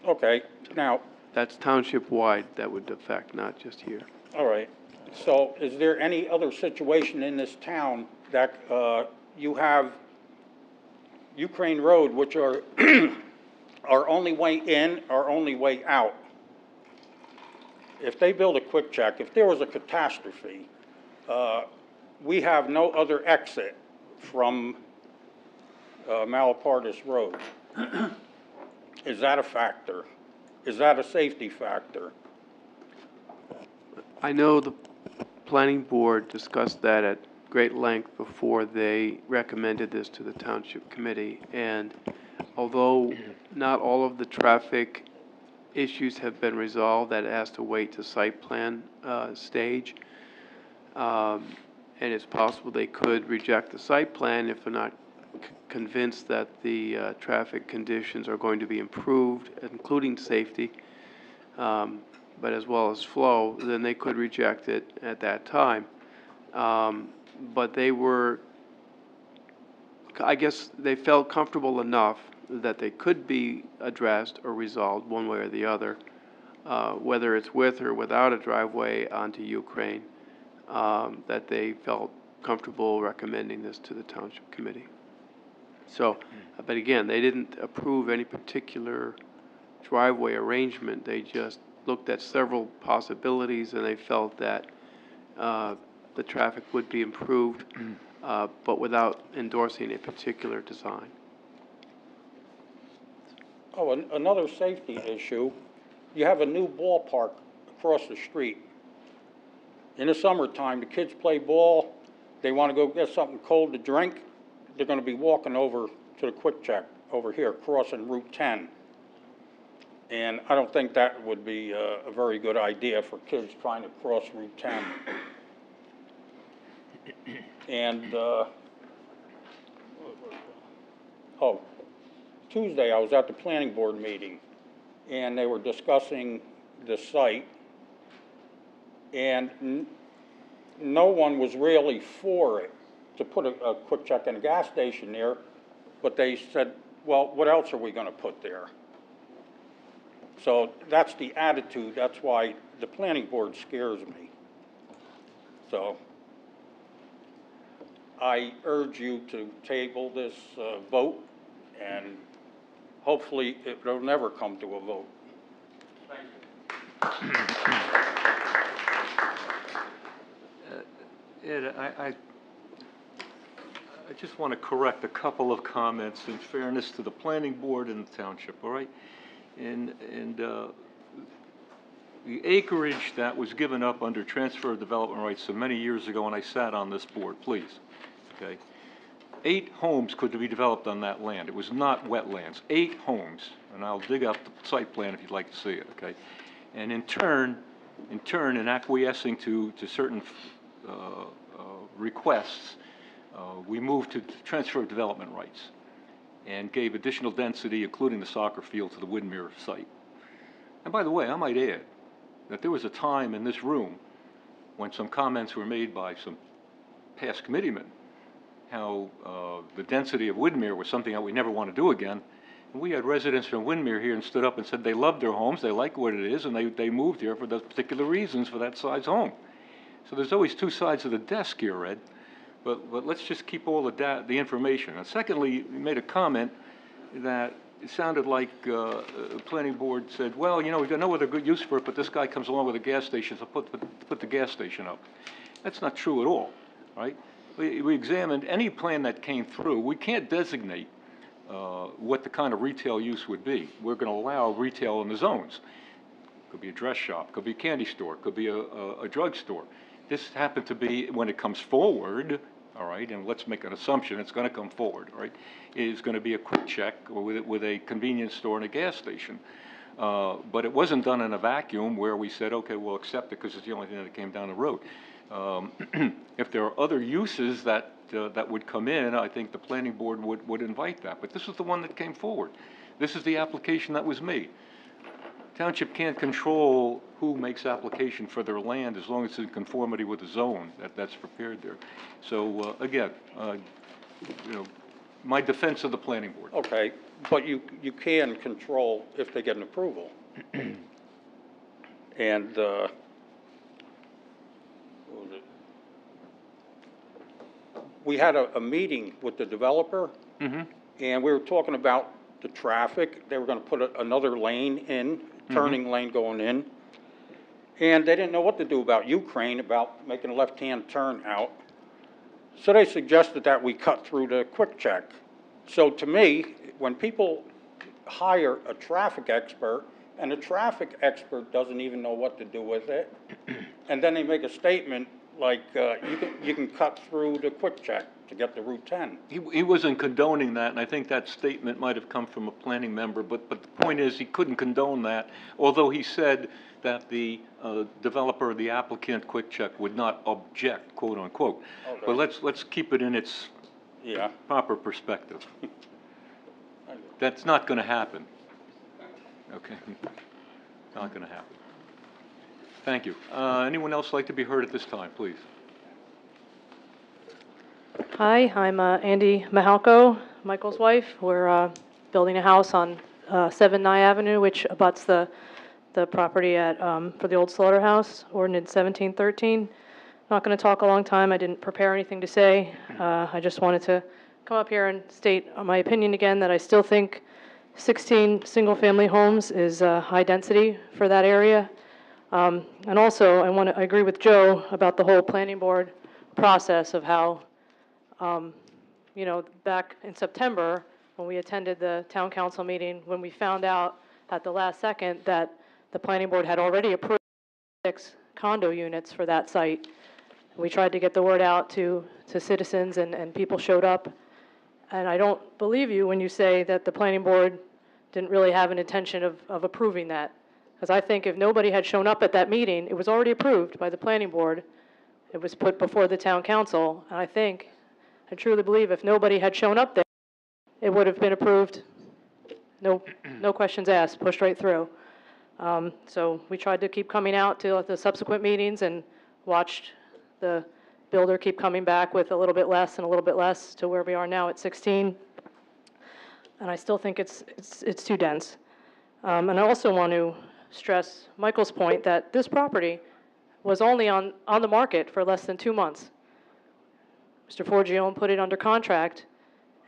Okay, now. That's township-wide that would affect, not just here. All right. So is there any other situation in this town that you have Ukraine Road, which are our only way in, our only way out? If they build a quick check, if there was a catastrophe, we have no other exit from Malapartis Road. Is that a factor? Is that a safety factor? I know the planning board discussed that at great length before they recommended this to the township committee, and although not all of the traffic issues have been resolved, that has to wait to site plan stage, and it's possible they could reject the site plan if they're not convinced that the traffic conditions are going to be improved, including safety, but as well as flow, then they could reject it at that time. But they were, I guess they felt comfortable enough that they could be addressed or resolved one way or the other, whether it's with or without a driveway onto Ukraine, that they felt comfortable recommending this to the township committee. So, but again, they didn't approve any particular driveway arrangement. They just looked at several possibilities and they felt that the traffic would be improved, but without endorsing a particular design. Oh, another safety issue. You have a new ballpark across the street. In the summertime, the kids play ball. they want to go get something cold to drink, they're going to be walking over to the Quick Check over here, crossing Route 10. And I don't think that would be a very good idea for kids trying to cross Route 10. And, Tuesday I was at the planning board meeting, and they were discussing the site, and no one was really for it, to put a Quick Check and a gas station there, but they said, well, what else are we gonna put there? So that's the attitude, that's why the planning board scares me. So I urge you to table this vote, and hopefully it'll never come to a vote. Thank you. Ed, I just want to correct a couple of comments in fairness to the planning board and the township, all right? And the acreage that was given up under transfer of development rights so many years ago when I sat on this board, please, okay? 8 homes could be developed on that land. It was not wetlands. 8 homes, and I'll dig up the site plan if you'd like to see it, okay? And in turn, in acquiescing to certain requests, we moved to transfer of development rights and gave additional density, including the soccer field, to the Widmer site. And by the way, I might add that there was a time in this room when some comments were made by some past committeemen how the density of Widmer was something that we never want to do again. And we had residents from Widmer here and stood up and said they loved their homes, they like what it is, and they moved here for those particular reasons for that size home. So there's always 2 sides of the desk here, Ed. But let's just keep all the information. And secondly, you made a comment that it sounded like the planning board said, well, you know, we've got no other good use for it, but this guy comes along with a gas station, so put the gas station up. That's not true at all, right? We examined any plan that came through. We can't designate what the kind of retail use would be. We're going to allow retail in the zones. Could be a dress shop, could be a candy store, could be a drug store. This happened to be, when it comes forward, all right, and let's make an assumption it's going to come forward, all right, is going to be a Quick Check with a convenience store and a gas station. But it wasn't done in a vacuum where we said, okay, we'll accept it because it's the only thing that came down the road. If there are other uses that would come in, I think the planning board would invite that. But this is the one that came forward. This is the application that was made. Township can't control who makes application for their land as long as it's in conformity with the zone that's prepared there. So again, you know, my defense of the planning board. Okay, but you can control if they get an approval. And what was it? We had a meeting with the developer, and we were talking about the traffic. They were going to put another lane in, turning lane going in. And they didn't know what to do about Ukraine, about making a left-hand turn out. So they suggested that we cut through the Quick Check. So to me, when people hire a traffic expert, and the traffic expert doesn't even know what to do with it, and then they make a statement like, you can cut through the Quick Check to get to Route 10. He wasn't condoning that, and I think that statement might have come from a planning member, but the point is he couldn't condone that, although he said that the developer, the applicant, Quick Check, would not object, quote unquote. Okay. But let's keep it in its proper perspective. That's not going to happen. Okay, not going to happen. Thank you. Anyone else like to be heard at this time, please? Hi, I'm Andy Mahalko, Michael's wife. We're building a house on 7 Nye Avenue, which abuts the property at for the old slaughterhouse, ordinance 1713. Not going to talk a long time. I didn't prepare anything to say. I just wanted to come up here and state my opinion again that I still think 16 single-family homes is high density for that area. And also, I agree with Joe about the whole planning board process of how, you know, back in September, when we attended the town council meeting, when we found out at the last second that the planning board had already approved 6 condo units for that site, We tried to get the word out to citizens, and people showed up. And I don't believe you when you say that the planning board didn't really have an intention of approving that. Because I think if nobody had shown up at that meeting, it was already approved by the planning board. It was put before the town council, and I truly believe if nobody had shown up there, it would have been approved, no questions asked, pushed right through. So we tried to keep coming out to the subsequent meetings and watched the builder keep coming back with a little bit less and a little bit less to where we are now at 16. And I still think it's too dense. And I also want to stress Michael's point that this property was only on the market for less than 2 months. Mr. Forgione put it under contract,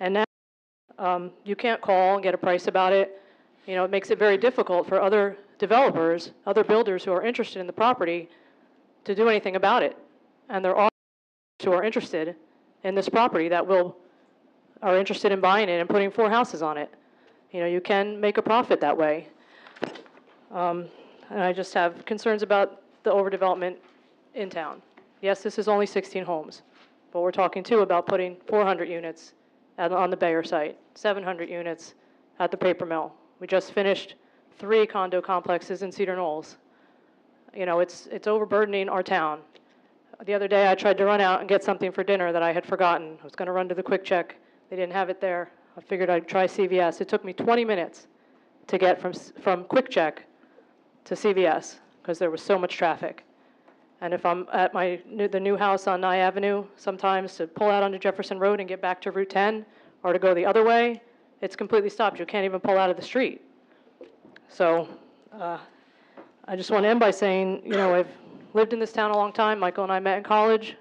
and now you can't call and get a price about it. You know, it makes it very difficult for other developers, other builders who are interested in the property to do anything about it. And there are who are interested in this property that are interested in buying it and putting 4 houses on it. You know, you can make a profit that way. And I just have concerns about the overdevelopment in town. Yes, this is only 16 homes, but we're talking too about putting 400 units on the Bayer site, 700 units at the paper mill. We just finished 3 condo complexes in Cedar Knolls. You know, it's overburdening our town. The other day I tried to run out and get something for dinner that I had forgotten. I was going to run to the Quick Check. They didn't have it there. I figured I'd try CVS. It took me 20 minutes to get from Quick Check to CVS because there was so much traffic. And if I'm at the new house on Nye Avenue, sometimes to pull out onto Jefferson Road and get back to Route 10 or to go the other way, it's completely stopped. You can't even pull out of the street. So I just want to end by saying, you know, I've lived in this town a long time. Michael and I met in college,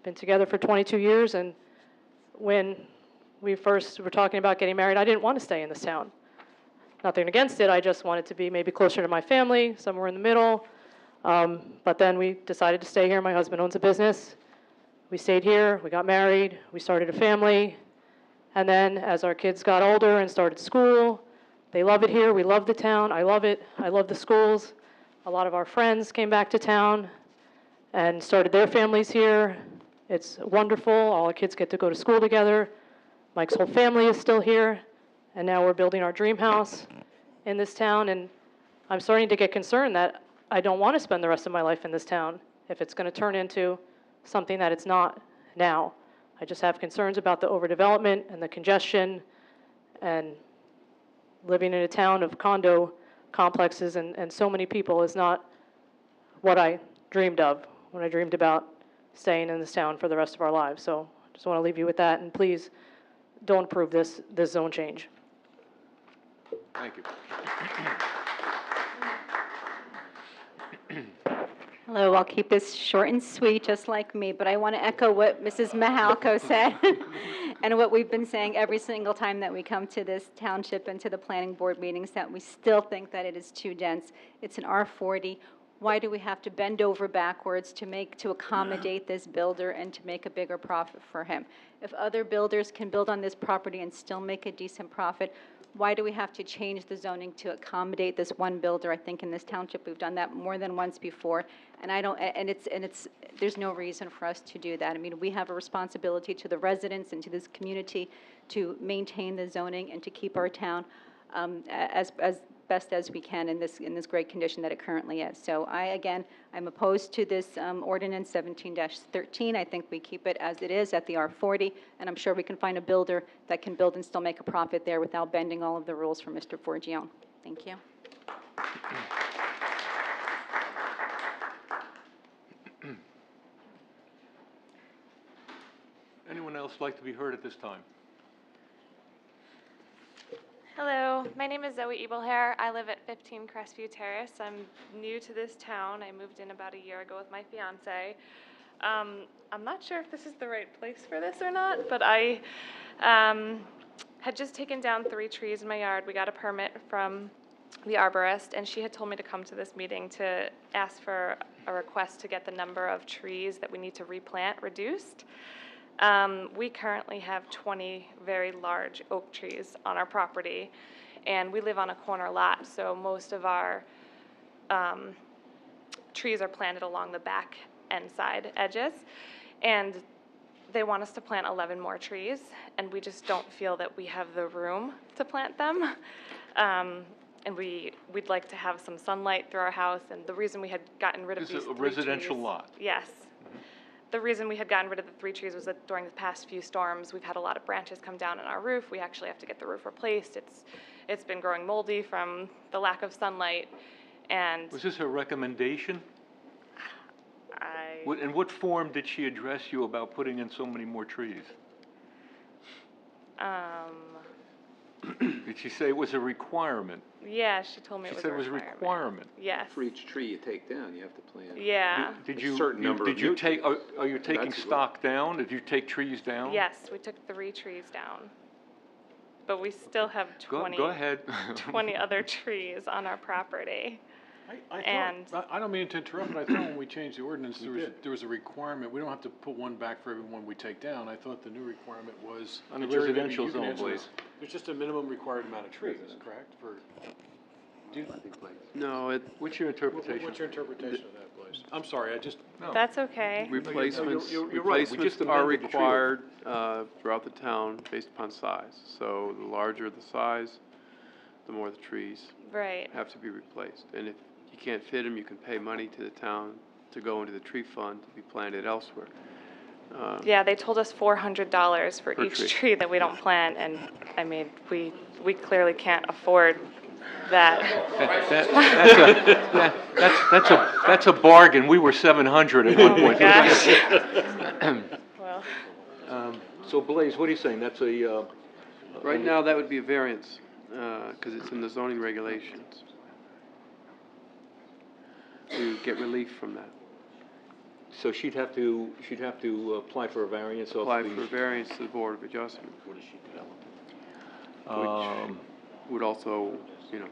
been together for 22 years, and when we first were talking about getting married, I didn't want to stay in this town. Nothing against it, I just wanted to be maybe closer to my family, somewhere in the middle. But then we decided to stay here. My husband owns a business. We stayed here, we got married, we started a family. And then as our kids got older and started school, they love it here, we love the town, I love it, I love the schools. A lot of our friends came back to town and started their families here. It's wonderful, all our kids get to go to school together. Mike's whole family is still here, and now we're building our dream house in this town, and I'm starting to get concerned that I don't want to spend the rest of my life in this town if it's going to turn into something that it's not now. I just have concerns about the overdevelopment and the congestion, and living in a town of condo complexes and so many people is not what I dreamed of when I dreamed about staying in this town for the rest of our lives. So I just want to leave you with that, and please don't approve this zone change. Thank you. Hello, I'll keep this short and sweet, just like me, but I want to echo what Mrs. Mahalko said and what we've been saying every single time that we come to this township and to the planning board meetings, that we still think that it is too dense. It's an R40. Why do we have to bend over backwards to accommodate this builder and to make a bigger profit for him? If other builders can build on this property and still make a decent profit, why do we have to change the zoning to accommodate this one builder? I think in this township we've done that more than once before, and there's no reason for us to do that. I mean, we have a responsibility to the residents and to this community to maintain the zoning and to keep our town as best as we can in this great condition that it currently is. So I'm opposed to this ordinance 17-13. I think we keep it as it is at the R40, and I'm sure we can find a builder that can build and still make a profit there without bending all of the rules for Mr. Forgione. Thank you. Anyone else like to be heard at this time? Hello, my name is Zoe Ebelhair. I live at 15 Crestview Terrace. I'm new to this town. I moved in about a year ago with my fiance. I'm not sure if this is the right place for this or not, but I had just taken down 3 trees in my yard. We got a permit from the arborist, and she had told me to come to this meeting to ask for a request to get the number of trees that we need to replant reduced. We currently have 20 very large oak trees on our property, and we live on a corner lot, so most of our trees are planted along the back and side edges. And they want us to plant 11 more trees, and we just don't feel that we have the room to plant them. And we'd like to have some sunlight through our house, and the reason we had gotten rid of This these is a 3 residential trees- lot. Yes. The reason we had gotten rid of the 3 trees was that during the past few storms, we've had a lot of branches come down on our roof. We actually have to get the roof replaced. It's been growing moldy from the lack of sunlight, and Was this her recommendation? I, In what form did she address you about putting in so many more trees? Did she say it was a requirement? yeah, she told me She it was said a it was a requirement. requirement. Yes. For each tree you take down, you have to plant. Yeah. Did A you, certain number did of you new take, trees. are you taking That's good. stock down? Did you take trees down? Yes, we took 3 trees down. But we still have 20, Go ahead. 20 other trees on our property. And- I don't mean to interrupt, but I thought when we changed the ordinance, there was a requirement, we don't have to put one back for every one we take down. I thought the new requirement was. On the Jerry, maybe residential you can zone, answer please. this. There's just a minimum required amount of trees, correct, for? No, What's your interpretation? What's your interpretation of that, Blaise? I'm sorry, I just. That's okay. replacements, you're right. We just replacements are amended the tree required throughout the town based upon size. So the larger the size, the more the trees Right. have to be replaced. And if you can't fit them, you can pay money to the town to go into the tree fund to be planted elsewhere. Yeah, they told us $400 for Per each tree. tree that we don't plant, and I mean, we clearly can't afford that. That's a bargain. We were 700 at one Oh my point. gosh. Well, So Blaise, what are you saying? That's a, Right now, that would be a variance, because it's in the zoning regulations. To get relief from that. so she'd have to apply for a variance off Apply the. for a variance to the Board of Adjustment. Um, Would also, you know,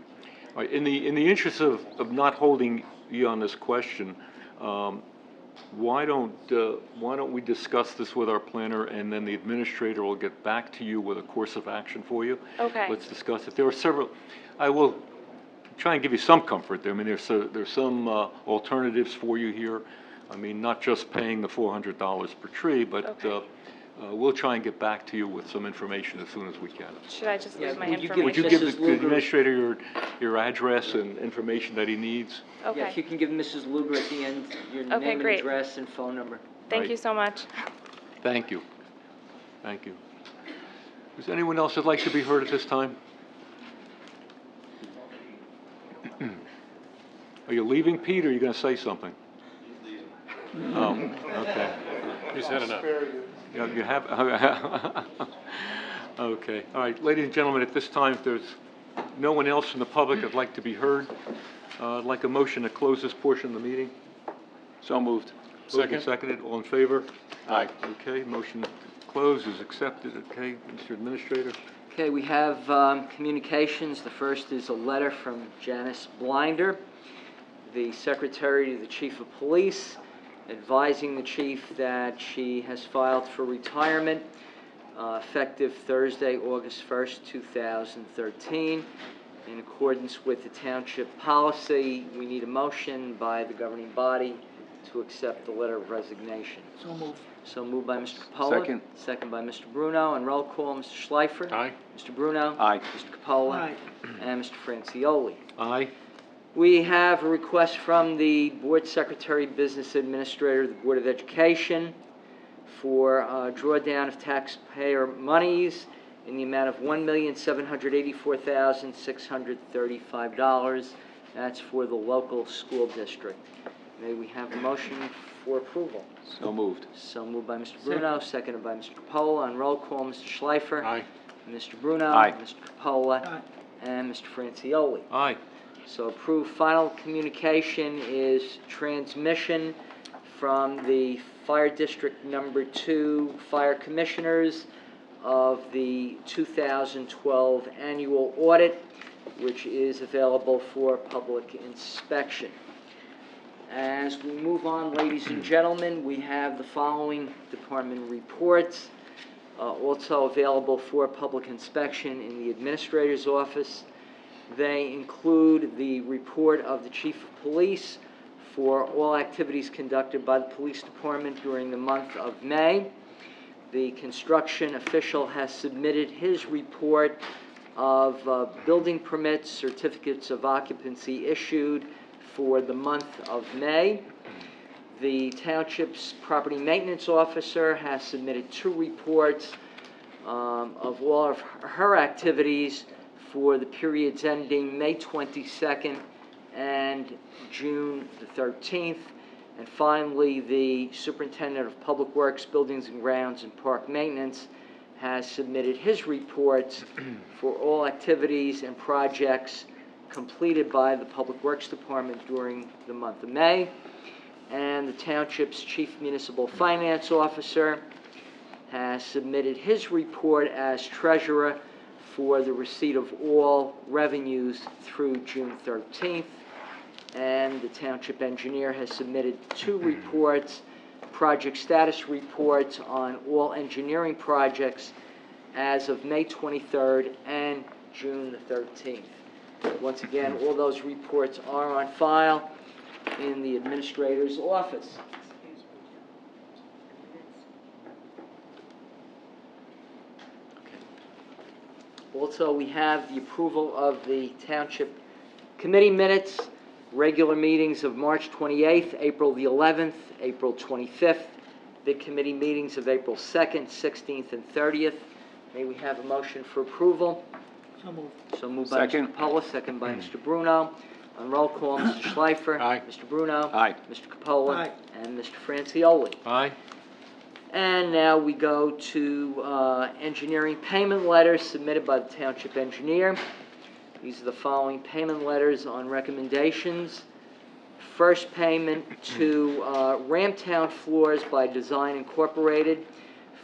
all right, in the interest of not holding you on this question, why don't we discuss this with our planner, and then the administrator will get back to you with a course of action for you? Okay. Let's discuss it. There are several, I will try and give you some comfort there. I mean, there's some alternatives for you here. I mean, not just paying the $400 per tree, but we'll try and get back to you with some information as soon as we can. should I just Yeah, leave my would you give information? Would you give Mrs. the Luger- administrator your address and information that he needs? Yeah, Okay. if you can give Mrs. Luger at the end your Okay, name and great. address and phone number. Thank Right. you so much. Thank you. Thank you. Is anyone else that'd like to be heard at this time? Are you leaving, Pete, or are you going to say something? Oh, okay. He's had enough. You have, okay. All right, ladies and gentlemen, at this time, if there's no one else from the public that'd like to be heard, I'd like a motion to close this portion of the meeting. So moved. Moved and Second. seconded, all in favor? Aye. Okay, motion closed is accepted, okay, Mr. Administrator? Okay, we have communications. The first is a letter from Janice Blinder, the Secretary to the Chief of Police, advising the Chief that she has filed for retirement effective Thursday, August 1st, 2013. In accordance with the Township policy, we need a motion by the governing body to accept the letter of resignation. So moved. So moved by Mr. Capola. Second. Second by Mr. Bruno. And roll call, Mr. Schleifer. Aye. Mr. Bruno. Aye. Mr. Capola. Aye. And Mr. Francioli. Aye. We have a request from the Board Secretary, Business Administrator of the Board of Education for drawdown of taxpayer monies in the amount of $1,784,635. That's for the local school district. May we have a motion for approval? So moved. So moved by Mr. Bruno, seconded by Mr. Capola. On roll call, Mr. Schleifer. Aye. Mr. Bruno. Aye. Mr. Capola. Aye. And Mr. Francioli. Aye. So approved. Final communication is transmission from the Fire District Number 2 Fire Commissioners of the 2012 Annual Audit, which is available for public inspection. As we move on, ladies and gentlemen, we have the following department reports, also available for public inspection in the Administrator's Office. They include the report of the Chief of Police for all activities conducted by the police department during the month of May. The construction official has submitted his report of building permits, certificates of occupancy issued for the month of May. The township's property maintenance officer has submitted 2 reports of all of her activities for the periods ending May 22nd and June the 13th. And finally, the Superintendent of Public Works, Buildings and Grounds, and Park Maintenance has submitted his reports for all activities and projects completed by the Public Works Department during the month of May. And the Township's Chief Municipal Finance Officer has submitted his report as treasurer for the receipt of all revenues through June 13th. And the Township Engineer has submitted 2 reports, project status reports on all engineering projects as of May 23rd and June the 13th. Once again, all those reports are on file in the Administrator's office. Also, we have the approval of the Township Committee minutes, regular meetings of March 28th, April the 11th, April 25th, the committee meetings of April 2nd, 16th, and 30th. May we have a motion for approval? So moved. So moved by Mr. Capola, second by Mr. Bruno. On roll call, Mr. Schleifer. Aye. Mr. Bruno. Aye. Mr. Capola. Aye. And Mr. Francioli. Aye. And now we go to engineering payment letters submitted by the Township Engineer. These are the following payment letters on recommendations. First payment to Ramtown Floors by Design Incorporated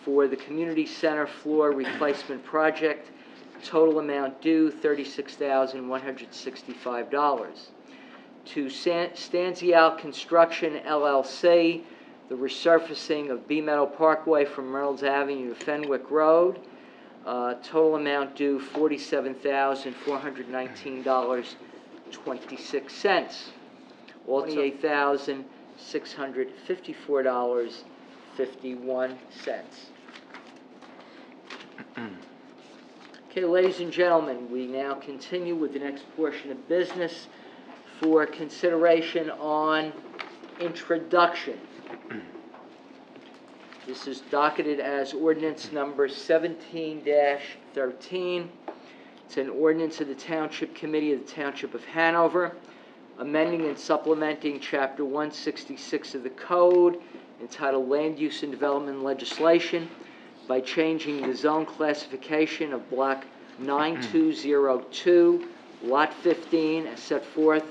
for the Community Center Floor Replacement Project. Total amount due, $36,165. To Stanzial Construction, LLC, the resurfacing of B Meadow Parkway from Reynolds Avenue to Fenwick Road. Total amount due, $47,419.26. $28,654.51. Okay, ladies and gentlemen, we now continue with the next portion of business for consideration on introduction. This is docketed as ordinance number 17-13. It's an ordinance of the Township Committee of the Township of Hanover, amending and supplementing Chapter 166 of the Code, entitled Land Use and Development Legislation, by changing the zone classification of Block 9202, Lot 15, as set forth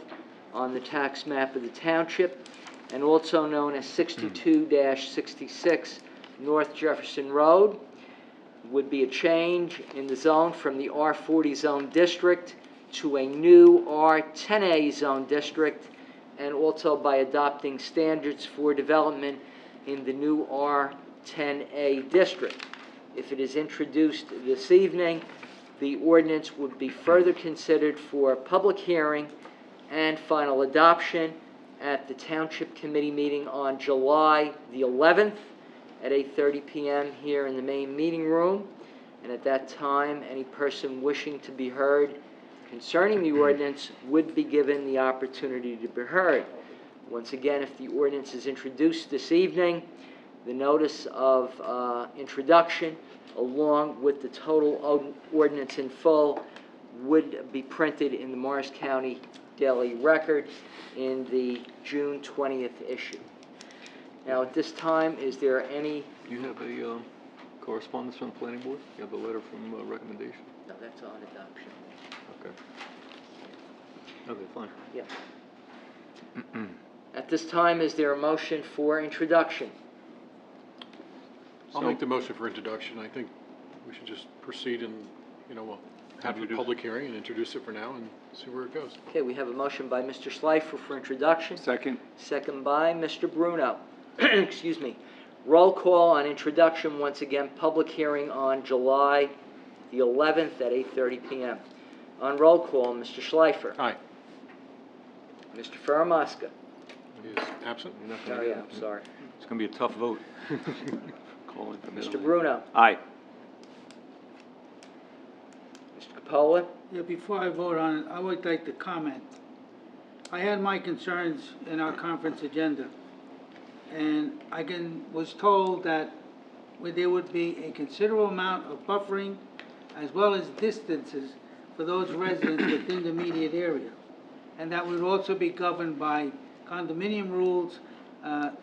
on the tax map of the Township, and also known as 62-66 North Jefferson Road. Would be a change in the zone from the R40 zone district to a new R10A zone district, and also by adopting standards for development in the new R10A district. If it is introduced this evening, the ordinance would be further considered for public hearing and final adoption at the Township Committee meeting on July the 11th at 8:30 p.m. here in the main meeting room. And at that time, any person wishing to be heard concerning the ordinance would be given the opportunity to be heard. Once again, if the ordinance is introduced this evening, the notice of introduction, along with the total ordinance in full, would be printed in the Morris County Daily Record in the June 20th issue. Now, at this time, is there any... Do you have a correspondence from the planning board? You have a letter from recommendation? No, that's on adoption. Okay. Okay, fine. Yeah. At this time, is there a motion for introduction? I'll make the motion for introduction. I think we should just proceed and, we'll have a public hearing and introduce it for now and see where it goes. Okay, we have a motion by Mr. Schleifer for introduction. Second. Second by Mr. Bruno. Excuse me. Roll call on introduction. Once again, public hearing on July the 11th at 8:30 p.m. On roll call, Mr. Schleifer. Aye. Mr. Faramasca. is absent. Oh, yeah, I'm sorry. It's gonna be a tough vote. Calling for Mr. Italy. Bruno? Aye. Mr. Capola? Yeah, before I vote on it, I would like to comment. I had my concerns in our conference agenda, and was told that there would be a considerable amount of buffering as well as distances for those residents within the immediate area. And that would also be governed by condominium rules.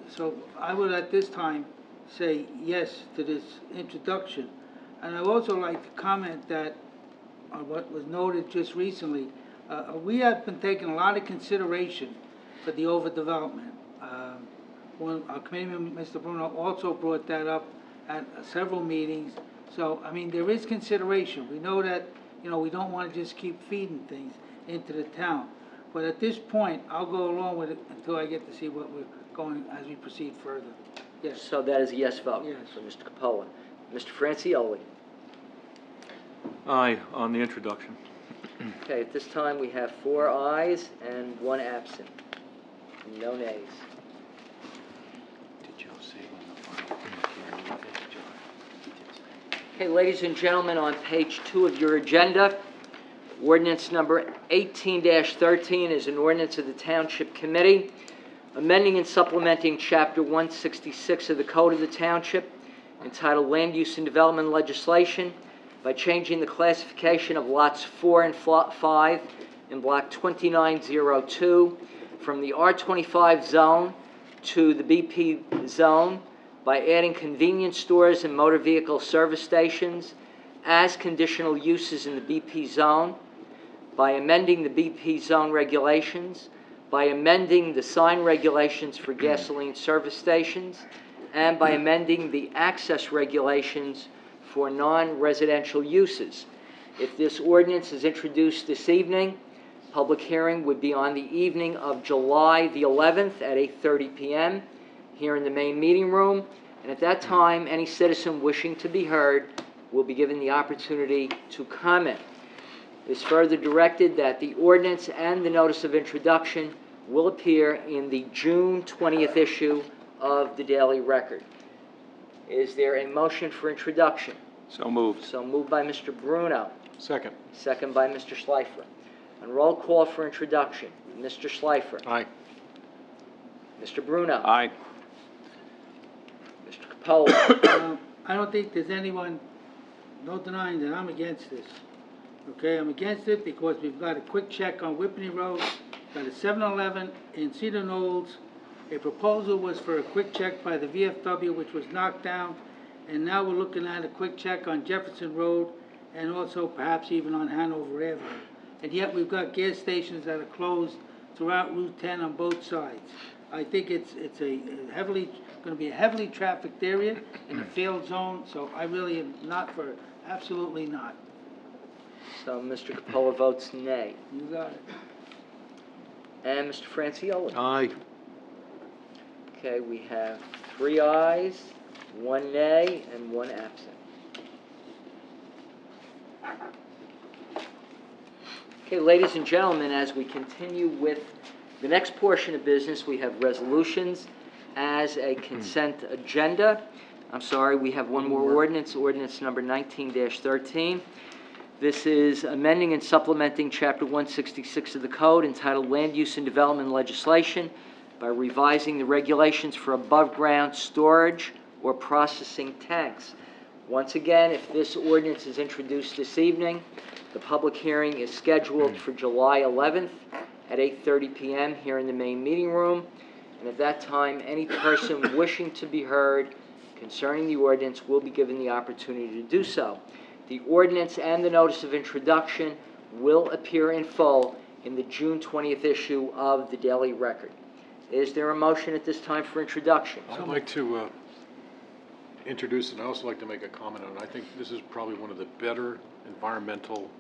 So I would at this time say yes to this introduction. And I would also like to comment that on what was noted just recently, we have been taking a lot of consideration for the overdevelopment. One, our committeeman, Mr. Bruno, also brought that up at several meetings. So, I mean, there is consideration. We know that, you know, we don't want to just keep feeding things into the town. But at this point, I'll go along with it until I get to see what we're going, as we proceed further. Yes. So that is a yes vote? Yes. For Mr. Capola. Mr. Francioli? Aye, on the introduction. Okay, at this time, we have 4 ayes and 1 absent. No nays. Did Joe say on the final communication with this, Joe? He did say. Okay, ladies and gentlemen, on page 2 of your agenda, ordinance number 18-13 is an ordinance of the Township Committee, amending and supplementing Chapter 166 of the Code of the Township, entitled Land Use and Development Legislation, by changing the classification of lots 4 and 5 in Block 2902 from the R25 zone to the BP zone, by adding convenience stores and motor vehicle service stations as conditional uses in the BP zone, by amending the BP zone regulations, by amending the sign regulations for gasoline service stations, and by amending the access regulations for non-residential uses. If this ordinance is introduced this evening, public hearing would be on the evening of July the 11th at 8:30 p.m. here in the main meeting room. And at that time, any citizen wishing to be heard will be given the opportunity to comment. It is further directed that the ordinance and the notice of introduction will appear in the June 20th issue of the Daily Record. Is there a motion for introduction? So moved. So moved by Mr. Bruno. Second. Second by Mr. Schleifer. On roll call for introduction, Mr. Schleifer. Aye. Mr. Bruno. Aye. Mr. Capola. I don't think there's anyone, no denying that I'm against this. Okay, I'm against it because we've got a quick check on Whippany Road, got a 7-Eleven in Cedar Knolls. A proposal was for a quick check by the VFW, which was knocked down, and now we're looking at a quick check on Jefferson Road and also perhaps even on Hanover Avenue. And yet we've got gas stations that are closed throughout Route 10 on both sides. I think it's going to be a heavily trafficked area in a failed zone, so I really am not for it, absolutely not. So Mr. Capola votes nay. You got it. And Mr. Francioli. Aye. Okay, we have 3 ayes, 1 nay, and 1 absent. Okay, ladies and gentlemen, as we continue with the next portion of business, we have resolutions as a consent agenda. I'm sorry, we have one more ordinance, ordinance number 19-13. This is amending and supplementing Chapter 166 of the Code entitled Land Use and Development Legislation by revising the regulations for above-ground storage or processing tanks. Once again, if this ordinance is introduced this evening, the public hearing is scheduled for July 11th at 8:30 p.m. here in the main meeting room. And at that time, any person wishing to be heard concerning the ordinance will be given the opportunity to do so. The ordinance and the notice of introduction will appear in full in the June 20th issue of the Daily Record. Is there a motion at this time for introduction? I'd like to introduce, and I'd also like to make a comment on it. I think this is probably one of the better environmental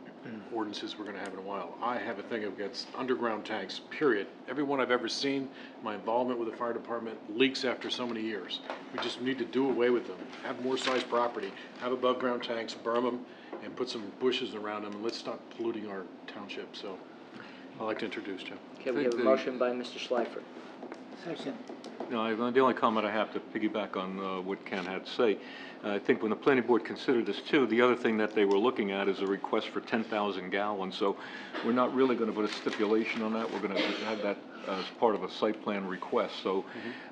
ordinances we're going to have in a while. I have a thing against underground tanks, period. Every one I've ever seen, my involvement with the fire department leaks after so many years. We just need to do away with them. Have more size property, have above ground tanks, burn them, and put some bushes around them, and let's stop polluting our township. So I'd like to introduce, Jeff. Okay, we have a motion by Mr. Schleifer. Second. No, the only comment I have to piggyback on what Ken had to say, I think when the planning board considered this too, the other thing that they were looking at is a request for 10,000 gallons. So we're not really going to put a stipulation on that. We're going to have that as part of a site plan request. So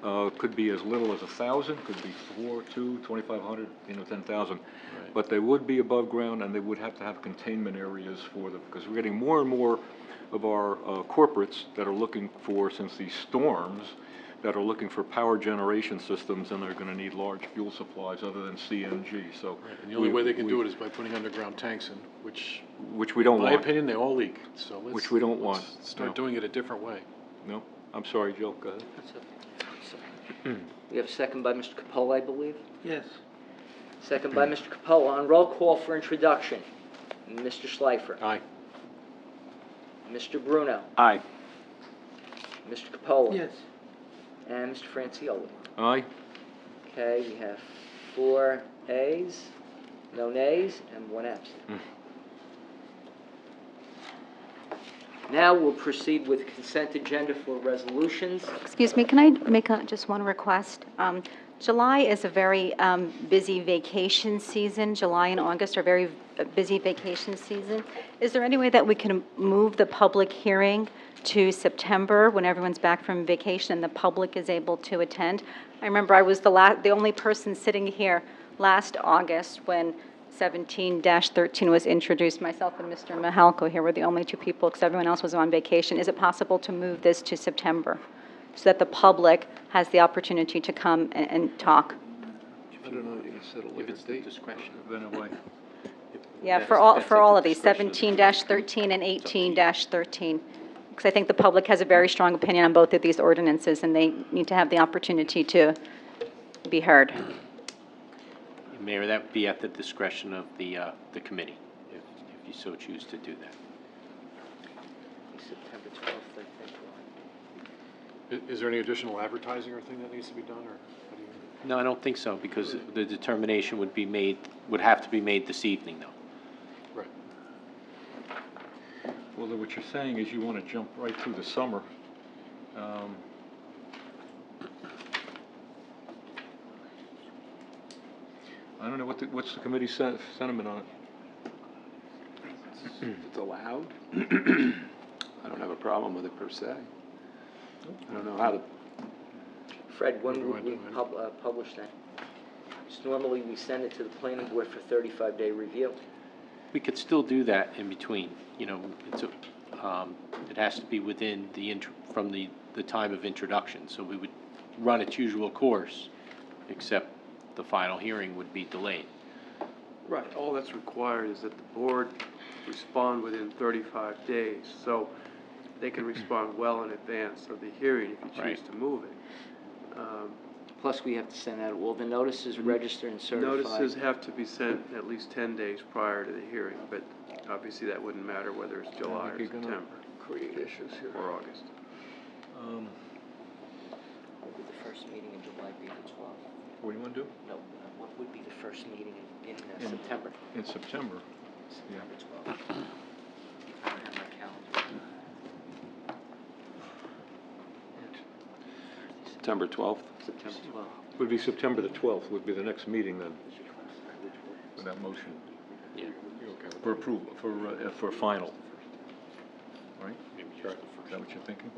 it could be as little as 1,000, could be 4, 2, 2,500, 10,000. But they would be above ground, and they would have to have containment areas for them, because we're getting more and more of our corporates that are looking for, since these storms, that are looking for power generation systems, and they're going to need large fuel supplies other than CNG. So, And the only way they can do it is by putting underground tanks in, which we don't want. In my opinion, they all leak. So let's, which we don't want. Start doing it a different way. No, I'm sorry, Joe. Go ahead. We have a second by Mr. Capola, I believe. Yes. Second by Mr. Capola. On roll call for introduction, Mr. Schleifer. Aye. Mr. Bruno. Aye. Mr. Capola. Yes. And Mr. Francioli. Aye. Okay, we have 4 ayes, no nays, and 1 absent. Now we'll proceed with consent agenda for resolutions. Excuse me, can I make just one request? July is a very busy vacation season. July and August are very busy vacation season. Is there any way that we can move the public hearing to September, when everyone's back from vacation and the public is able to attend? I remember I was the only person sitting here last August when 17-13 was introduced. Myself and Mr. Mahalko here were the only 2 people, because everyone else was on vacation. Is it possible to move this to September, so that the public has the opportunity to come and talk? I don't know, you can set a later date. Discretion. Then away. Yeah, That's- for all, that's for at all the of these, discretion of the 17-13 and 18-13. Because I think the public has a very strong opinion on both of these ordinances, and they need to have the opportunity to be heard. Mayor, that would be at the discretion of the committee, if you so choose to do that. September 12th, I think. Is there any additional advertising or thing that needs to be done, or how do you? No, I don't think so, because the determination would have to be made this evening, though. Right. Well, then what you're saying is you want to jump right through the summer. I don't know, what's the committee's sentiment on it? It's allowed. I don't have a problem with it per se. I don't know how to, Fred, when would we publish that? Just normally, we send it to the planning board for 35-day review. We could still do that in between, it has to be within from the time of introduction, so we would run its usual course, except the final hearing would be delayed. Right, all that's required is that the board respond within 35 days. So they can respond well in advance of the hearing if you choose Right. to move it. Plus, we have to send out all the notices, registered and certified. Notices have to be sent at least 10 days prior to the hearing, but obviously that wouldn't matter whether it's July or You're gonna September create issues here. or August. What would the first meeting in July be, the 12th? What do you want to do? No, what would be the first meeting in September? In September? Yeah. September 12th. I don't have my calendar. September 12th? September 12th. Would be September the 12th, would be the next meeting then, for that motion. Yeah. For approval, for final. Right? Is that what you're thinking?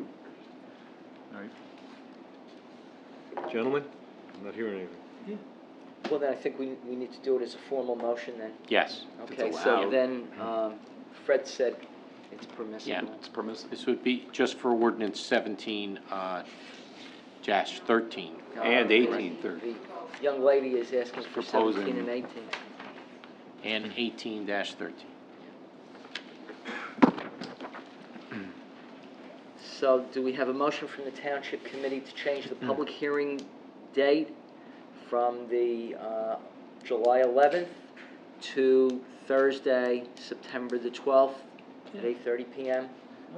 All right. Gentlemen, I'm not hearing anything. Well, then I think we need to do it as a formal motion then. Yes. Okay, It's so allowed. then, Fred said it's permissible. Yeah. It's permissible. This would be just for ordinance 17-13. And The 18:30. young lady is asking for Proposing. 17 and 18. And 18-13. So do we have a motion from the Township Committee to change the public hearing date from the July 11th to Thursday, September the 12th at 8:30 p.m.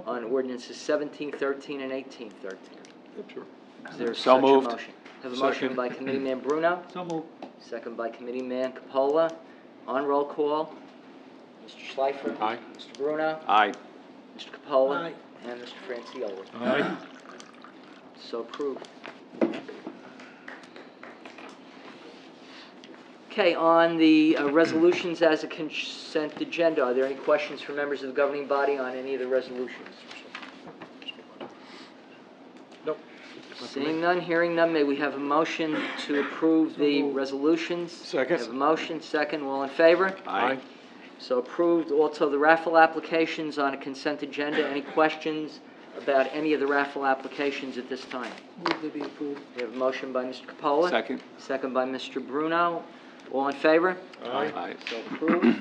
on ordinances 17-13 and 18-13? Sure. Is there So such a moved. motion? Have a motion by Committeeman Bruno, So moved. second by Committeeman Capola. On roll call, Mr. Schleifer. Aye. Mr. Bruno. Aye. Mr. Capola. Aye. And Mr. Francioli. All right. So approved. Okay, on the resolutions as a consent agenda, are there any questions from members of the governing body on any of the resolutions? Nope. Seeing none, hearing none, may we have a motion to approve the resolutions? Second. Have a motion, second, all in favor? Aye. So approved. Also, the raffle applications on a consent agenda. Any questions about any of the raffle applications at this time? Move to be approved. We have a motion by Mr. Capola. Second. Second by Mr. Bruno. All in favor? Aye. So approved.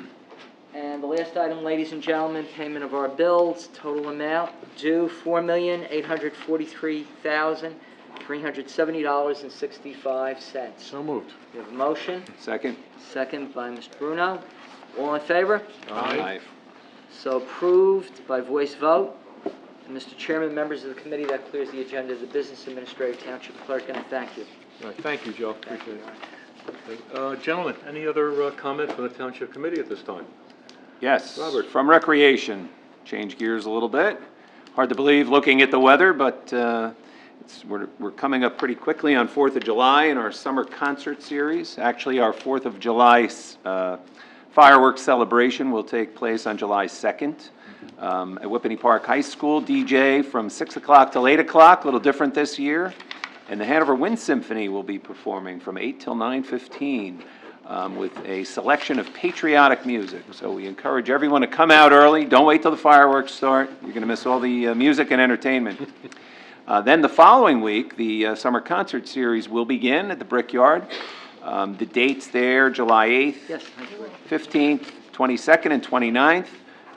And the last item, ladies and gentlemen, payment of our bills. Total amount due $4,843,370.65. So moved. We have a motion. Second. Second by Mr. Bruno. All in favor? Aye. So approved by voice vote. Mr. Chairman, members of the committee, that clears the agenda of the business administrator, township clerk, and I thank you. All right, thank you, Joe, appreciate it. Gentlemen, any other comment from the Township Committee at this time? Yes. Robert. From Recreation. Change gears a little bit. Hard to believe looking at the weather, but we're coming up pretty quickly on 4th of July in our summer concert series. Actually, our 4th of July fireworks celebration will take place on July 2nd at Whippany Park High School. DJ from 6 o'clock till 8 o'clock, a little different this year. And the Hanover Wind Symphony will be performing from 8 till 9:15 with a selection of patriotic music. So we encourage everyone to come out early. Don't wait till the fireworks start. You're going to miss all the music and entertainment. Then the following week, the summer concert series will begin at the Brickyard. The dates there, July 8th, Yes, 15th, 22nd, and 29th.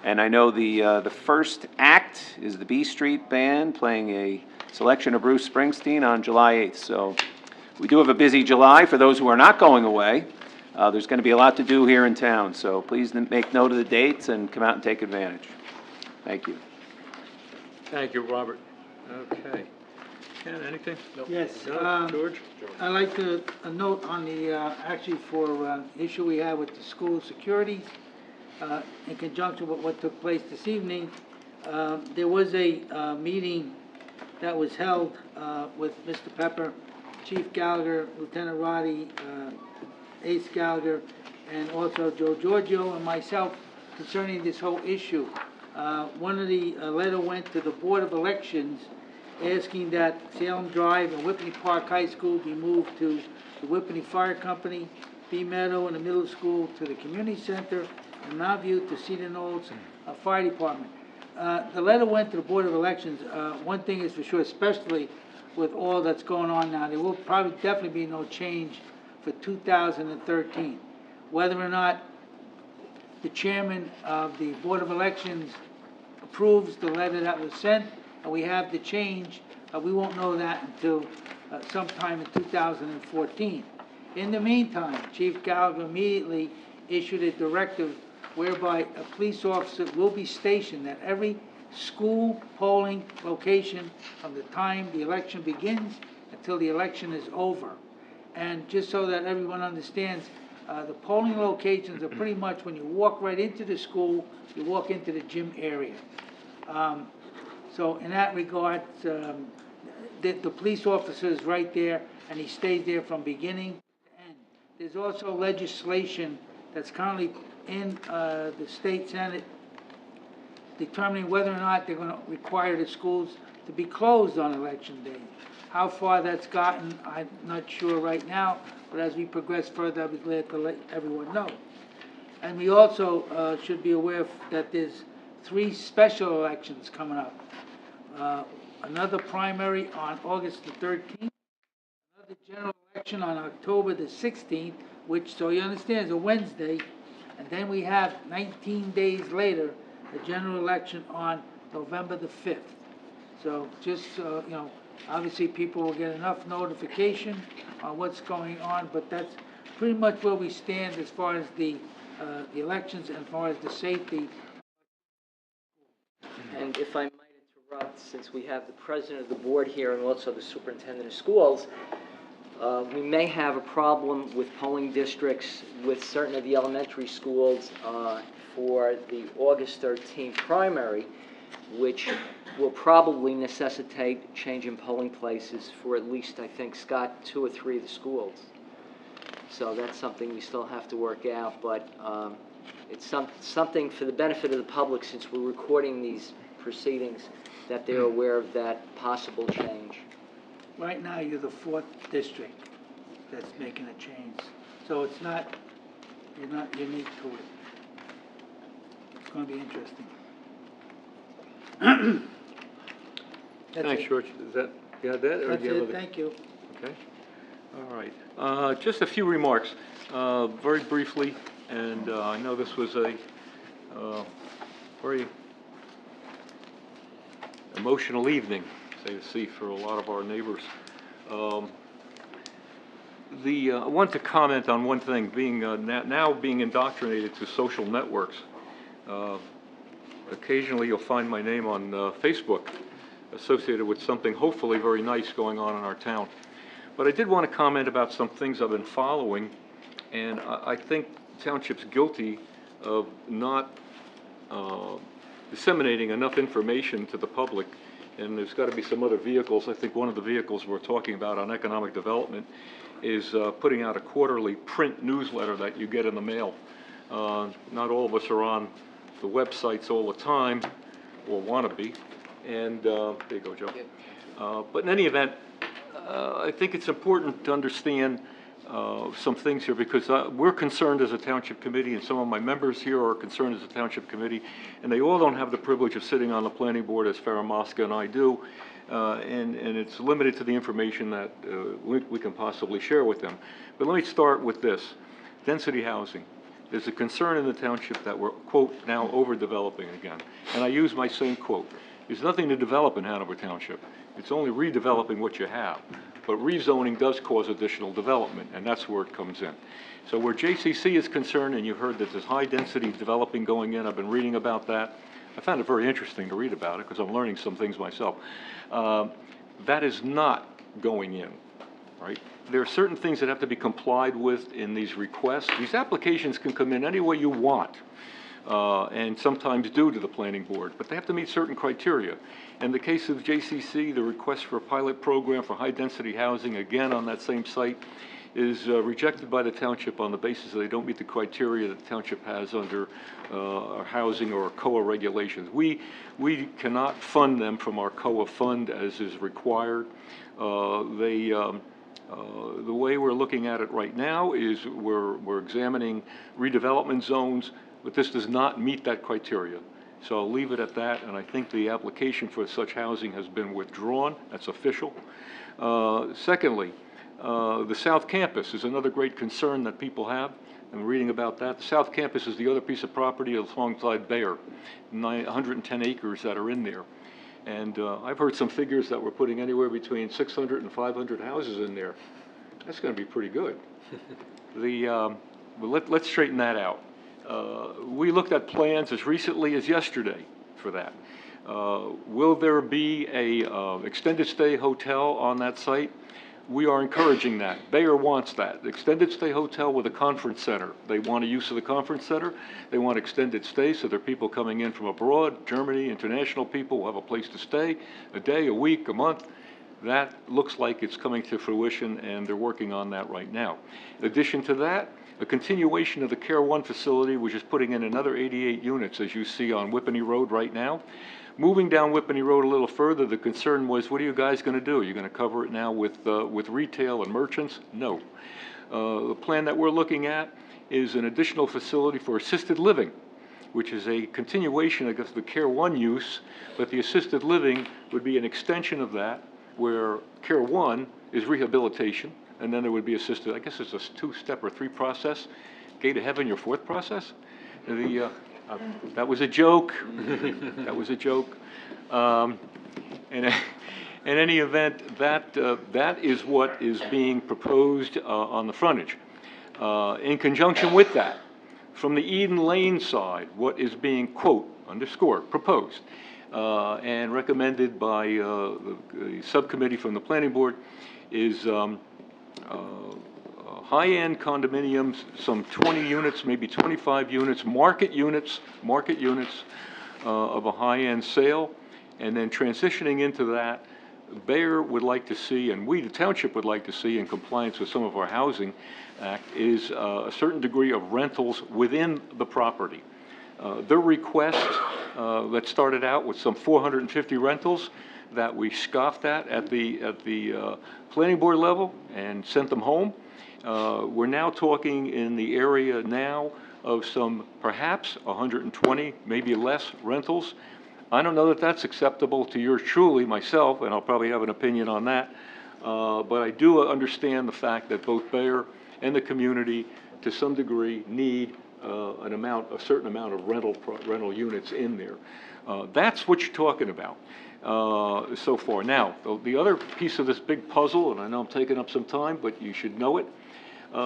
And I know the first act is the B Street Band playing a selection of Bruce Springsteen on July 8th. So we do have a busy July. For those who are not going away, there's going to be a lot to do here in town. So please make note of the dates and come out and take advantage. Thank you. Thank you, Robert. Okay. Ken, anything? Nope. Yes, No? George? I'd like to note on the, actually for issue we had with the school security, in conjunction with what took place this evening, there was a meeting that was held with Mr. Pepper, Chief Gallagher, Lieutenant Roddy, Ace Gallagher, and also Joe Giorgio and myself concerning this whole issue. One of the letter went to the Board of Elections asking that Salem Drive and Whippany Park High School be moved to the Whippany Fire Company, B Meadow and the middle school to the community center, and Mount View to Cedar Knolls Fire Department. The letter went to the Board of Elections. One thing is for sure, especially with all that's going on now, there will probably definitely be no change for 2013. Whether or not the chairman of the Board of Elections approves the letter that was sent, and we have the change, we won't know that until sometime in 2014. In the meantime, Chief Gallagher immediately issued a directive whereby a police officer will be stationed at every school polling location from the time the election begins until the election is over. And just so that everyone understands, the polling locations are pretty much when you walk right into the school, you walk into the gym area. So in that regard, the police officer is right there, and he stays there from beginning to end. There's also legislation that's currently in the state senate determining whether or not they're going to require the schools to be closed on election day. How far that's gotten, I'm not sure right now, but as we progress further, I'll be glad to let everyone know. And we also should be aware that there's 3 special elections coming up. Another primary on August the 13th, another general election on October the 16th, which, so you understand, is a Wednesday, and then we have 19 days later, a general election on November the 5th. So just, you know, obviously people will get enough notification on what's going on, but that's pretty much where we stand as far as the elections and as far as the safety. And if I might interrupt, since we have the president of the board here and also the superintendent of schools, we may have a problem with polling districts with certain of the elementary schools for the August 13th primary, which will probably necessitate change in polling places for at least, I think, Scott, 2 or 3 of the schools. So that's something we still have to work out, but it's something for the benefit of the public, since we're recording these proceedings, that they're aware of that possible change. Right now, you're the 4th district that's making a change. So it's not, you're not unique to it. It's going to be interesting. That's Thanks, it. George. Is that, you had that? or That's do you have it, other- thank you. Okay. All right. Just a few remarks, very briefly, and I know this was a very emotional evening, say to see, for a lot of our neighbors. I want to comment on one thing, being now being indoctrinated to social networks. Occasionally you'll find my name on Facebook associated with something hopefully very nice going on in our town. But I did want to comment about some things I've been following, and I think Township's guilty of not disseminating enough information to the public, and there's got to be some other vehicles. I think one of the vehicles we're talking about on economic development is putting out a quarterly print newsletter that you get in the mail. Not all of us are on the websites all the time, or want to be, and there you go, Joe. But in any event, I think it's important to understand some things here, because we're concerned as a township committee, and some of my members here are concerned as a township committee, and they all don't have the privilege of sitting on the planning board as Farah Mosca and I do, and it's limited to the information that we can possibly share with them. But let me start with this: density housing. There's a concern in the township that we're, quote, now overdeveloping again. And I use my same quote. There's nothing to develop in Hanover Township. It's only redeveloping what you have. But rezoning does cause additional development, and that's where it comes in. So where JCC is concerned, and you heard that there's high-density developing going in, I've been reading about that. I found it very interesting to read about it, because I'm learning some things myself. That is not going in, right? There are certain things that have to be complied with in these requests. These applications can come in any way you want, and sometimes do to the planning board, but they have to meet certain criteria. In the case of JCC, the request for a pilot program for high-density housing, again on that same site, is rejected by the township on the basis that they don't meet the criteria that the township has under our housing or COA regulations. We cannot fund them from our COA fund as is required. The way we're looking at it right now is we're examining redevelopment zones, but this does not meet that criteria. So I'll leave it at that, and I think the application for such housing has been withdrawn. That's official. Secondly, the South Campus is another great concern that people have. I'm reading about that. The South Campus is the other piece of property alongside Bayer, 110 acres that are in there. And I've heard some figures that we're putting anywhere between 600 and 500 houses in there. That's going to be pretty good. Well, let's straighten that out. We looked at plans as recently as yesterday for that. Will there be a extended stay hotel on that site? We are encouraging that. Bayer wants that. Extended stay hotel with a conference center. They want a use of the conference center. They want extended stay, so there are people coming in from abroad, Germany, international people will have a place to stay, a day, a week, a month. That looks like it's coming to fruition, and they're working on that right now. In addition to that, a continuation of the Care One facility, which is putting in another 88 units, as you see on Whippany Road right now. Moving down Whippany Road a little further, the concern was, what are you guys going to do? You're going to cover it now with retail and merchants? No. The plan that we're looking at is an additional facility for assisted living, which is a continuation of the Care One use, but the assisted living would be an extension of that, where Care One is rehabilitation, and then there would be assisted. I guess it's a two-step or three process. Gate of heaven, your fourth process? That was a joke. That was a joke. In any event, that is what is being proposed on the frontage. In conjunction with that, from the Eden Lane side, what is being, quote, underscored, proposed, and recommended by the subcommittee from the planning board is high-end condominiums, some 20 units, maybe 25 units, market units of a high-end sale, And then transitioning into that, Bayer would like to see, and we, the township, would like to see, in compliance with some of our housing act, is a certain degree of rentals within the property. Their request that started out with some 450 rentals that we scoffed at the planning board level and sent them home. We're now talking in the area now of some perhaps 120, maybe less rentals. I don't know that that's acceptable to yours truly, myself, and I'll probably have an opinion on that. But I do understand the fact that both Bayer and the community, to some degree, need a certain amount of rental units in there. That's what you're talking about so far. Now, the other piece of this big puzzle, and I know I'm taking up some time, but you should know it,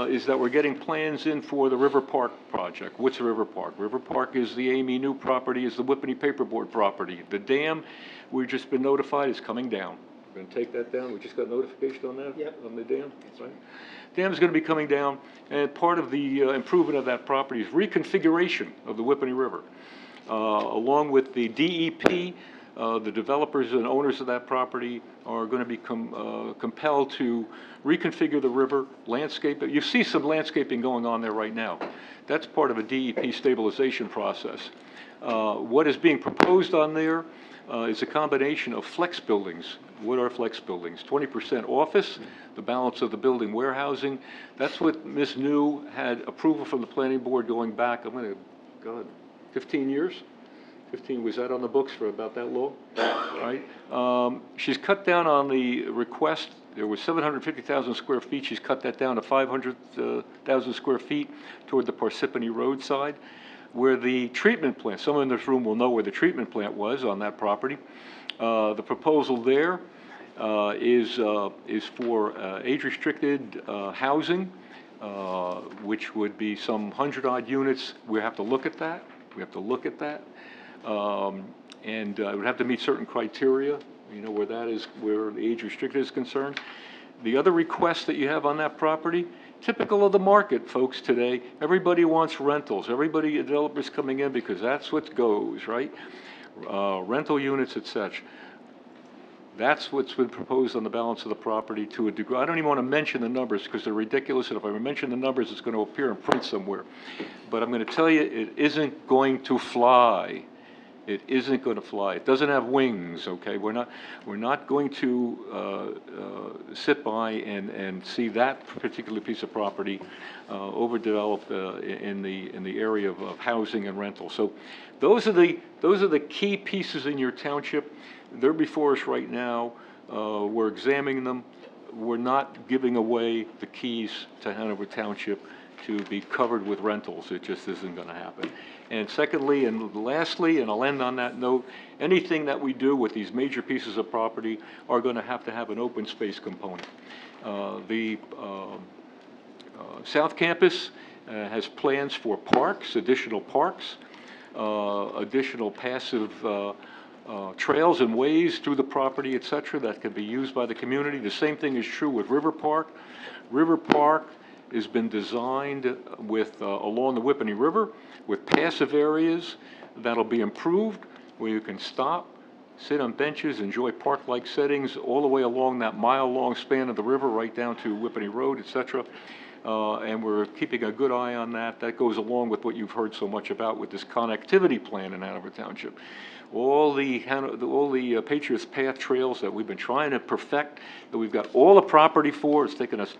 is that we're getting plans in for the River Park project. What's River Park? River Park is the Amy New property, is the Whippany Paperboard property. The dam, we've just been notified, is coming down. We're going to take that down. We just got notification on that? Yep. On the dam? That's right. Dam is going to be coming down, and part of the improvement of that property is reconfiguration of the Whippany River. Along with the DEP, the developers and owners of that property are going to be compelled to reconfigure the river, landscape it. You see some landscaping going on there right now. That's part of a DEP stabilization process. What is being proposed on there is a combination of flex buildings. What are flex buildings? 20% office, the balance of the building warehousing. That's what Ms. New had approval from the planning board going back, 15 years? 15, was that on the books for about that long? Right? She's cut down on the request. There was 750,000 square feet. She's cut that down to 500,000 square feet toward the Parsippany Road side, where the treatment plant, someone in this room will know where the treatment plant was on that property. The proposal there is for age-restricted housing, which would be some 100-odd units. We have to look at that. We have to look at that. And it would have to meet certain criteria, you know, where that is, where the age restricted is concerned. The other request that you have on that property, typical of the market, folks, today, everybody wants rentals. Everybody, developers coming in because that's what goes, right? Rental units, et cetera. That's what's been proposed on the balance of the property to a degree. I don't even want to mention the numbers because they're ridiculous, and if I mention the numbers, it's going to appear in print somewhere. But I'm going to tell you, it isn't going to fly. It isn't going to fly. It doesn't have wings, okay? We're not going to sit by and see that particular piece of property overdeveloped in the area of housing and rental. So those are the key pieces in your township. They're before us right now. We're examining them. We're not giving away the keys to Hanover Township to be covered with rentals. It just isn't going to happen. And secondly, and lastly, and I'll end on that note, anything that we do with these major pieces of property are going to have an open space component. The South Campus has plans for parks, additional passive trails and ways through the property, et cetera, that can be used by the community. The same thing is true with River Park. River Park has been designed with along the Whippany River with passive areas that'll be improved, where you can stop, sit on benches, enjoy park-like settings all the way along that mile-long span of the river right down to Whippany Road, et cetera. And we're keeping a good eye on that. That goes along with what you've heard so much about with this connectivity plan in Hanover Township. All the Patriots Path trails that we've been trying to perfect, that we've got all the property for, it's taken us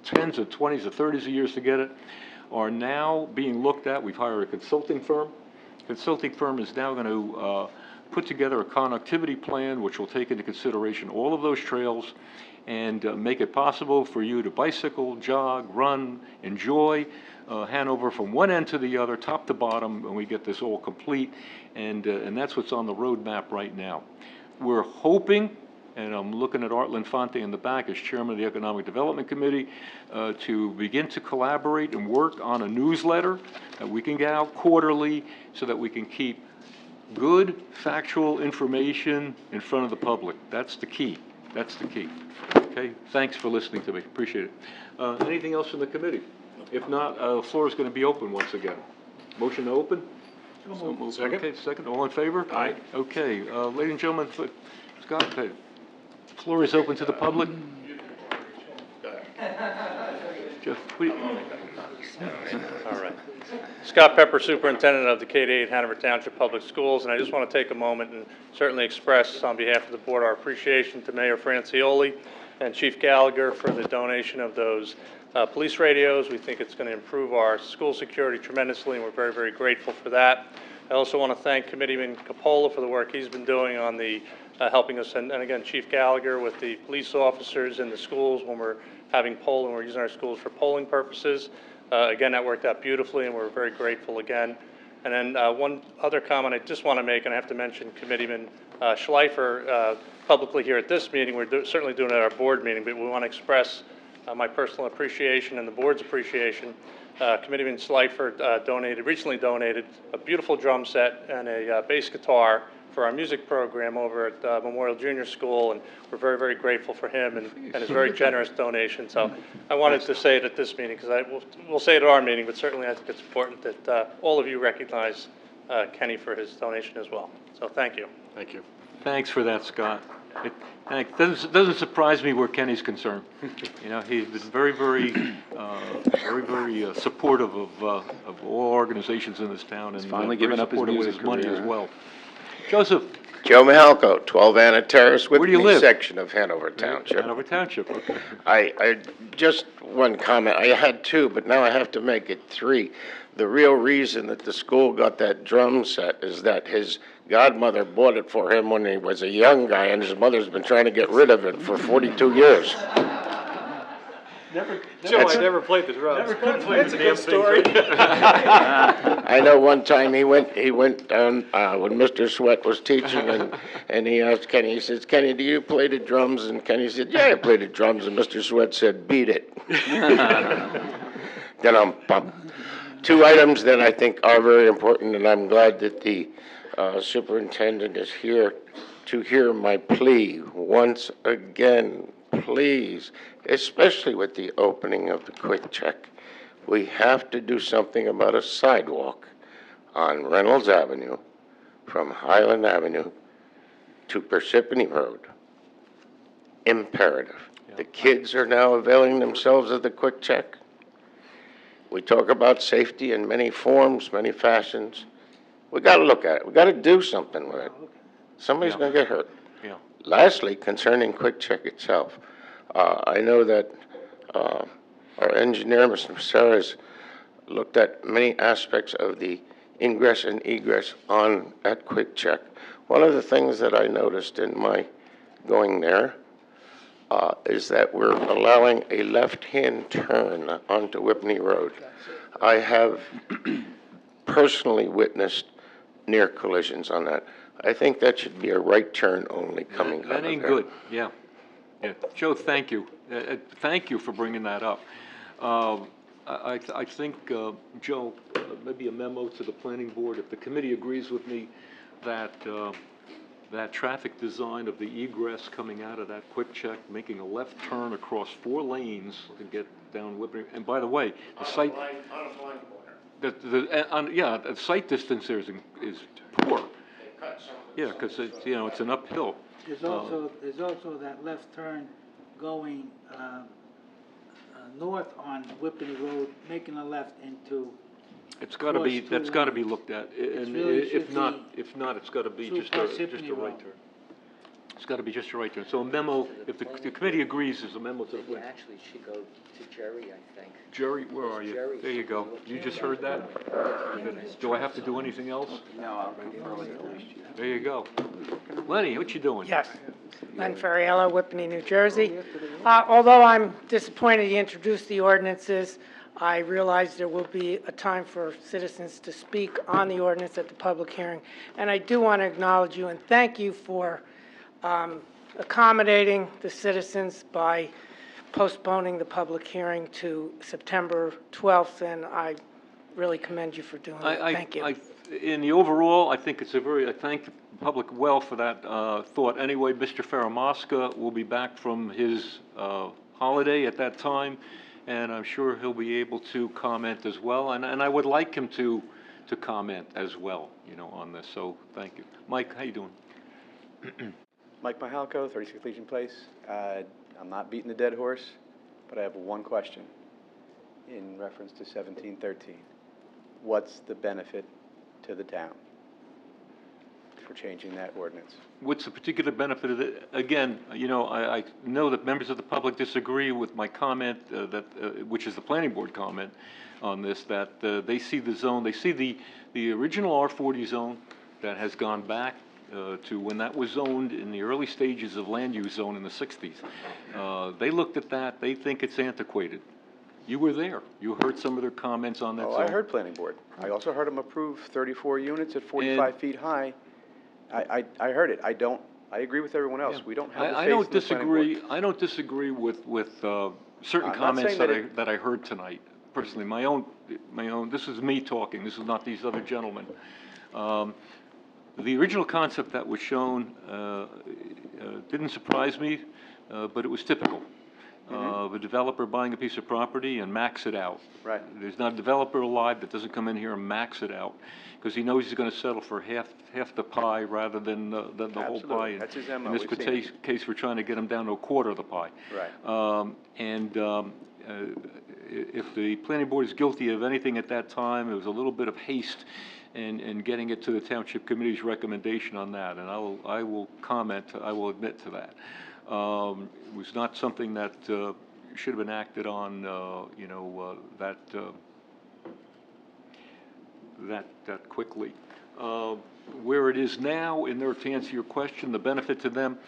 tens of 20s or 30s of years to get it, are now being looked at. We've hired a consulting firm. Consulting firm is now going to put together a connectivity plan which will take into consideration all of those trails and make it possible for you to bicycle, jog, run, enjoy Hanover from one end to the other, top to bottom, when we get this all complete. And that's what's on the roadmap right now. We're hoping, and I'm looking at Art Linfante in the back as chairman of the Economic Development Committee, to begin to collaborate and work on a newsletter that we can get out quarterly so that we can keep good, factual information in front of the public. That's the key. That's the key. Okay, thanks for listening to me. Appreciate it. Anything else from the committee? If not, the floor is going to be open once again. Motion to open? So moved. Okay, second, all in favor? Aye. Okay, ladies and gentlemen, Scott, the floor is open to the public. Jeff, All right. Scott Pepper, Superintendent of the K-8 Hanover Township Public Schools, and I just want to take a moment and certainly express on behalf of the board our appreciation to Mayor Francioli and Chief Gallagher for the donation of those police radios. We think it's going to improve our school security tremendously, and we're very, very grateful for that. I also want to thank Committeeman Capola for the work he's been doing on the helping us, and again, Chief Gallagher with the police officers in the schools when we're having polling, we're using our schools for polling purposes. Again, that worked out beautifully, and we're very grateful again. And then one other comment I just want to make, and I have to mention Committeeman Schleifer publicly here at this meeting. We're certainly doing it at our board meeting, but we want to express my personal appreciation and the board's appreciation. Committeeman Schleifer recently donated a beautiful drum set and a bass guitar for our music program over at Memorial Junior School, and we're very, very grateful for him and his very generous donation. So I wanted to say it at this meeting, because we'll say it at our meeting, but certainly I think it's important that all of you recognize Kenny for his donation as well. So thank you. Thank you. thanks for that, Scott. It doesn't surprise me where Kenny's concerned. You know, he's been very, very supportive of all organizations in this town, and finally very given up his supportive with music his money career. as well. Joseph. Joe Mahalko, 12 Anna Terrace, Where do you Whitney live? section of Hanover Township. Hanover Township, okay. I just one comment. I had two, but now I have to make it three. The real reason that the school got that drum set is that his godmother bought it for him when he was a young guy, and his mother's been trying to get rid of it for 42 years. Joe, I never played the drums. Never could play the damn story. I know one time he went down when Mr. Sweat was teaching, and he asked Kenny, he says, "Kenny, do you play the drums?" And Kenny said, "Yeah, I play the drums." And Mr. Sweat said, "Beat it." Then two items that I think are very important, and I'm glad that the superintendent is here to hear my plea once again. Please, especially with the opening of the Quick Check, we have to do something about a sidewalk on Reynolds Avenue from Highland Avenue to Parsippany Road. Imperative. The kids are now availing themselves of the Quick Check. We talk about safety in many forms, many fashions. We got to look at it. We got to do something with it. Somebody's going to get hurt. Yeah. Lastly, concerning Quick Check itself, I know that our engineer, Mr. Sarah, has looked at many aspects of the ingress and egress on at Quick Check. One of the things that I noticed in my going there is that we're allowing a left-hand turn onto Whitney Road. I have personally witnessed near collisions on that. I think that should be a right turn only coming out of there. That ain't good, yeah. Yeah, Joe, thank you. Thank you for bringing that up. I think, Joe, maybe a memo to the planning board, if the committee agrees with me that that traffic design of the egress coming out of that Quick Check, making a left turn across 4 lanes to get down Whitney. And by the way, the site, the site distance there is poor. Yeah, because it's an uphill. There's also that left turn going north on Whippany Road, making a left into. It's got to be. That's got to be looked at. And if not, it's got to be just a right turn. It's got to be just a right turn. So a memo, if the committee agrees, there's a memo to the. Yeah, actually, it should go to Jerry, I think. Jerry, where are you? Jerry. There you go. You just heard that? Do I have to do anything else? No, I'll go There you go. Lenny, what you doing? Yes. Len Ferriello, Whippany, New Jersey. Although I'm disappointed you introduced the ordinances, I realize there will be a time for citizens to speak on the ordinance at the public hearing. And I do want to acknowledge you and thank you for accommodating the citizens by postponing the public hearing to September 12th, and I really commend you for doing that. Thank you. In the overall, I think I thank the public well for that thought. Anyway, Mr. Faramasca will be back from his holiday at that time, and I'm sure he'll be able to comment as well. And I would like him to to comment as well, you know, on this, so thank you. Mike, how you doing? Mike Mahalko, 36 Legion Place. I'm not beating the dead horse, but I have one question in reference to 1713. What's the benefit to the town for changing that ordinance? What's the particular benefit of it? Again, you know, I know that members of the public disagree with my comment, which is the planning board comment on this, that they see the zone, they see the original R40 zone that has gone back to when that was zoned in the early stages of land use zone in the 60s. They looked at that, they think it's antiquated. You were there. You heard some of their comments on that zone. I heard planning board. I also heard them approve 34 units at 45 feet high. I heard it. I agree with everyone else. We don't have the faith in the planning board. I don't disagree with certain comments that I heard tonight. Personally, my own, this is me talking. This is not these other gentlemen. The original concept that was shown didn't surprise me, but it was typical. Of a developer buying a piece of property and max it out. Right. There's not a developer alive that doesn't come in here and max it out, because he knows he's going to settle for half the pie rather than the whole pie. That's his MO. In this case, we're trying to get him down to a quarter of the pie. Right. If the planning board is guilty of anything at that time, it was a little bit of haste in getting it to the township committee's recommendation on that, and I will comment, I will admit to that. It was not something that should have been acted on, you know, that quickly. Where it is now, in there, to answer your question, the benefit to them,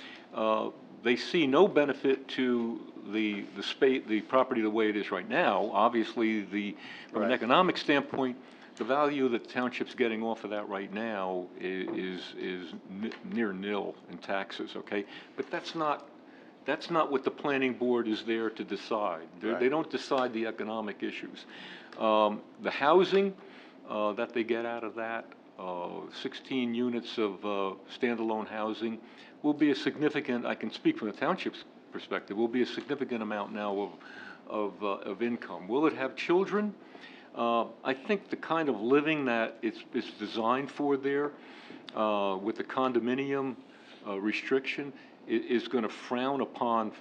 they see no benefit to the property the way it is right now. Obviously, from an economic standpoint, the value that the township's getting off of that right now is near nil in taxes, okay? But that's not what the planning board is there to decide. They don't decide the economic issues. The housing that they get out of that, 16 units of standalone housing, will be a significant, I can speak from the township's perspective, will be a significant amount now of income. Will it have children? I think the kind of living that it's designed for there, with the condominium restriction, is going to frown upon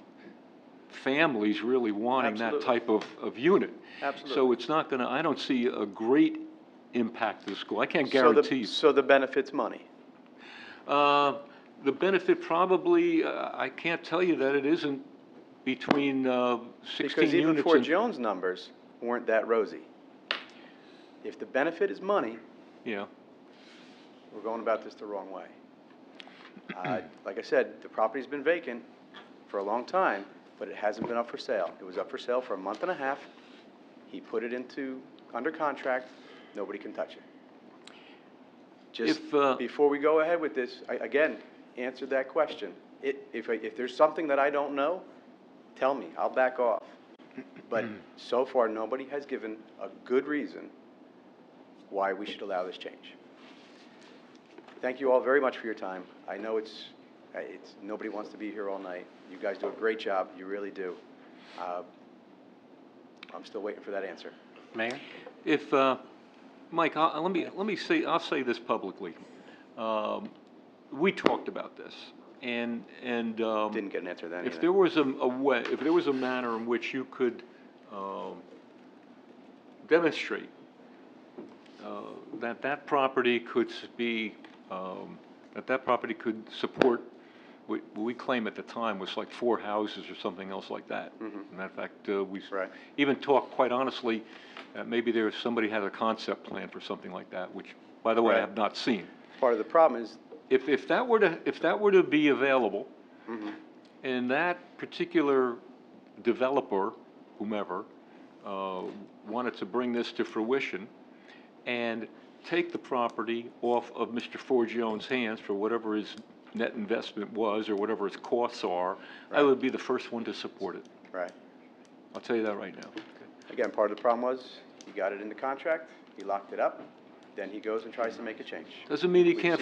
families really wanting that type of unit. Absolutely. So it's not going to, I don't see a great impact to the school. I can't guarantee you. So the benefit's money? The benefit probably, I can't tell you that it isn't between 16 because even units. Fort Jones numbers weren't that rosy. If the benefit is money, yeah, we're going about this the wrong way. Like I said, the property's been vacant for a long time, but it hasn't been up for sale. It was up for sale for a month and a half. He put it under contract. Nobody can touch it. Just before we go ahead with this, again, answer that question. If there's something that I don't know, tell me. I'll back off. But so far, nobody has given a good reason why we should allow this change. Thank you all very much for your time. I know it's nobody wants to be here all night. You guys do a great job. You really do. I'm still waiting for that answer. Mayor? If Mike, let me say, I'll say this publicly. We talked about this, and didn't get an answer then. If there was a way, if there was a manner in which you could demonstrate that property could be that property could support what we claim at the time was like 4 houses or something else like that. Mm-hmm. Matter of fact, we even talked quite honestly that maybe somebody had a concept plan for something like that, which, by the way, I have not seen. Part of the problem is if that were to be available, mm-hmm. and that particular developer, whomever, wanted to bring this to fruition and take the property off of Mr. Forgione's hands for whatever his net investment was or whatever its costs are, I would be the first one to support it. Right. I'll tell you that right now. Again, part of the problem was he got it in the contract, he locked it up, then he goes and tries to make a change. Doesn't mean he can't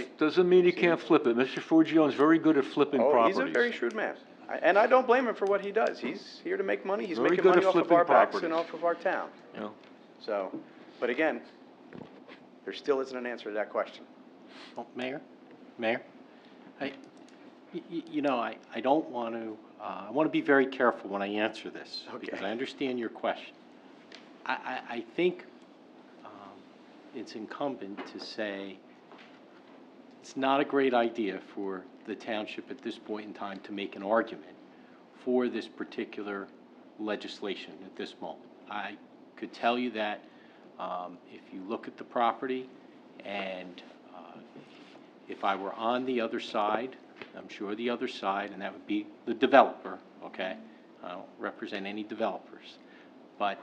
flip it. Mr. Forgione's very good at flipping properties. He's a very shrewd man. And I don't blame him for what he does. He's here to make money. He's Very making good money at off of flipping our backs properties. and off of our town. Yeah. So, but again, There still isn't an answer to that question. Well, Mayor, you know, I don't want to, I want to be very careful when I answer this, because I understand your question. I think it's incumbent to say it's not a great idea for the township at this point in time to make an argument for this particular legislation at this moment. I could tell you that if you look at the property, and if I were on the other side, I'm sure the other side, and that would be the developer, okay? I don't represent any developers. But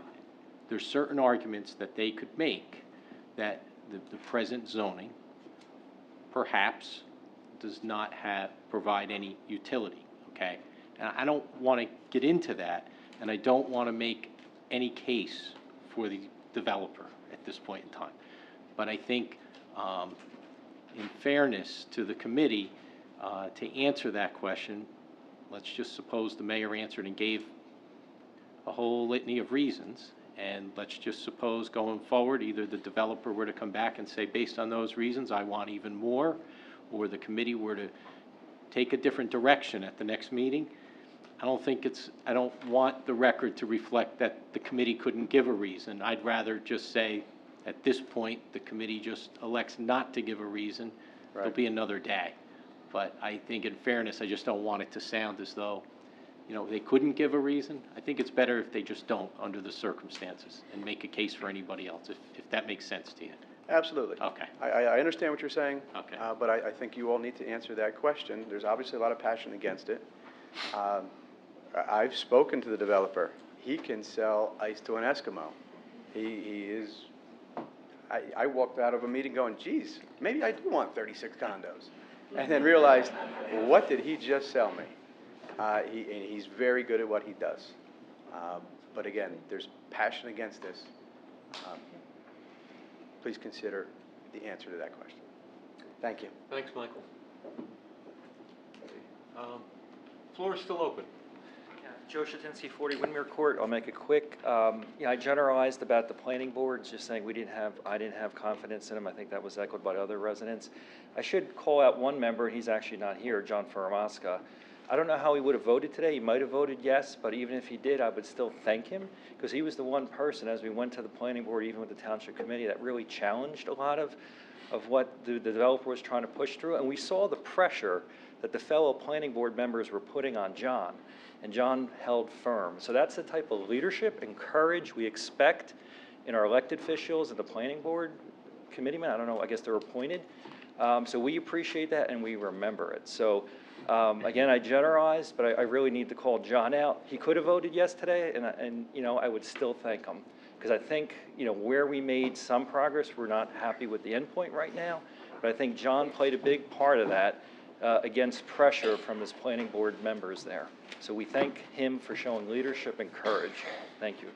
there's certain arguments that they could make that the present zoning perhaps does not provide any utility, okay? And I don't want to get into that, and I don't want to make any case for the developer at this point in time. But I think, in fairness to the committee, to answer that question, let's just suppose the mayor answered and gave a whole litany of reasons, and let's just suppose going forward, either the developer were to come back and say, based on those reasons, I want even more, or the committee were to take a different direction at the next meeting. I don't want the record to reflect that the committee couldn't give a reason. I'd rather just say, at this point, the committee just elects not to give a reason. There'll be another day. But I think in fairness, I just don't want it to sound as though, you know, they couldn't give a reason. I think it's better if they just don't under the circumstances and make a case for anybody else, if that makes sense to you. Absolutely. Okay. I understand what you're saying. Okay. But I think you all need to answer that question. There's obviously a lot of passion against it. I've spoken to the developer. He can sell ice to an Eskimo. He is, I walked out of a meeting going, geez, maybe I do want 36 condos. And then realized, what did he just sell me? And he's very good at what he does. But again, there's passion against this. Please consider the answer to that question. Thank you. Thanks, Michael. Floor is still open. Joe Shatinsky, 40 Windmere Court. I'll make it quick. I generalized about the planning board, just saying I didn't have confidence in him. I think that was echoed by other residents. I should call out one member. He's actually not here, John Faramasca. I don't know how he would have voted today. He might have voted yes, but even if he did, I would still thank him, because he was the one person, as we went to the planning board, even with the township committee, that really challenged a lot of what the developer was trying to push through. And we saw the pressure that the fellow planning board members were putting on John, and John held firm. So that's the type of leadership and courage we expect in our elected officials and the planning board committeemen. I don't know, I guess they're appointed. So we appreciate that and we remember it. So again, I generalized, but I really need to call John out. He could have voted yes today, and you know, I would still thank him, because I think, you know, where we made some progress, we're not happy with the end point right now, but I think John played a big part of that against pressure from his planning board members there. So we thank him for showing leadership and courage. Thank you.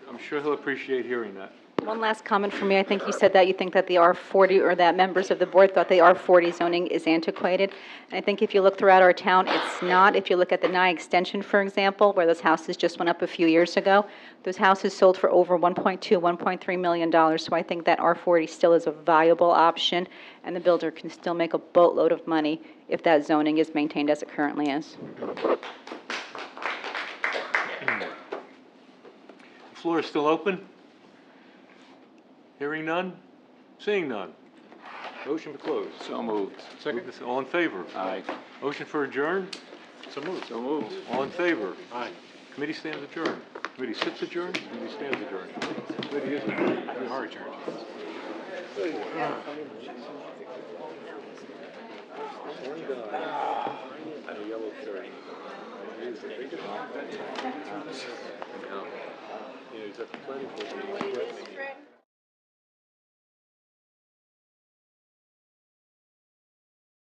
I'm sure he'll appreciate hearing that. One last comment from me. I think you said that you think that the R40, or that members of the board thought the R40 zoning is antiquated. And I think if you look throughout our town, it's not. If you look at the Nye extension, for example, where those houses just went up a few years ago, those houses sold for over $1.2, $1.3 million. So I think that R40 still is a viable option, and the builder can still make a boatload of money if that zoning is maintained as it currently is. The floor is still open. Hearing none, seeing none. Motion to close. So moved. Second. All in favor? Aye. Motion for adjourn? So moved. So moved. All in favor? Aye. Committee stands adjourned. Committee sits adjourned, committee stands adjourned. Committee is adjourned. We are adjourned. And a yellow carrot. Yeah, he's at the planning board.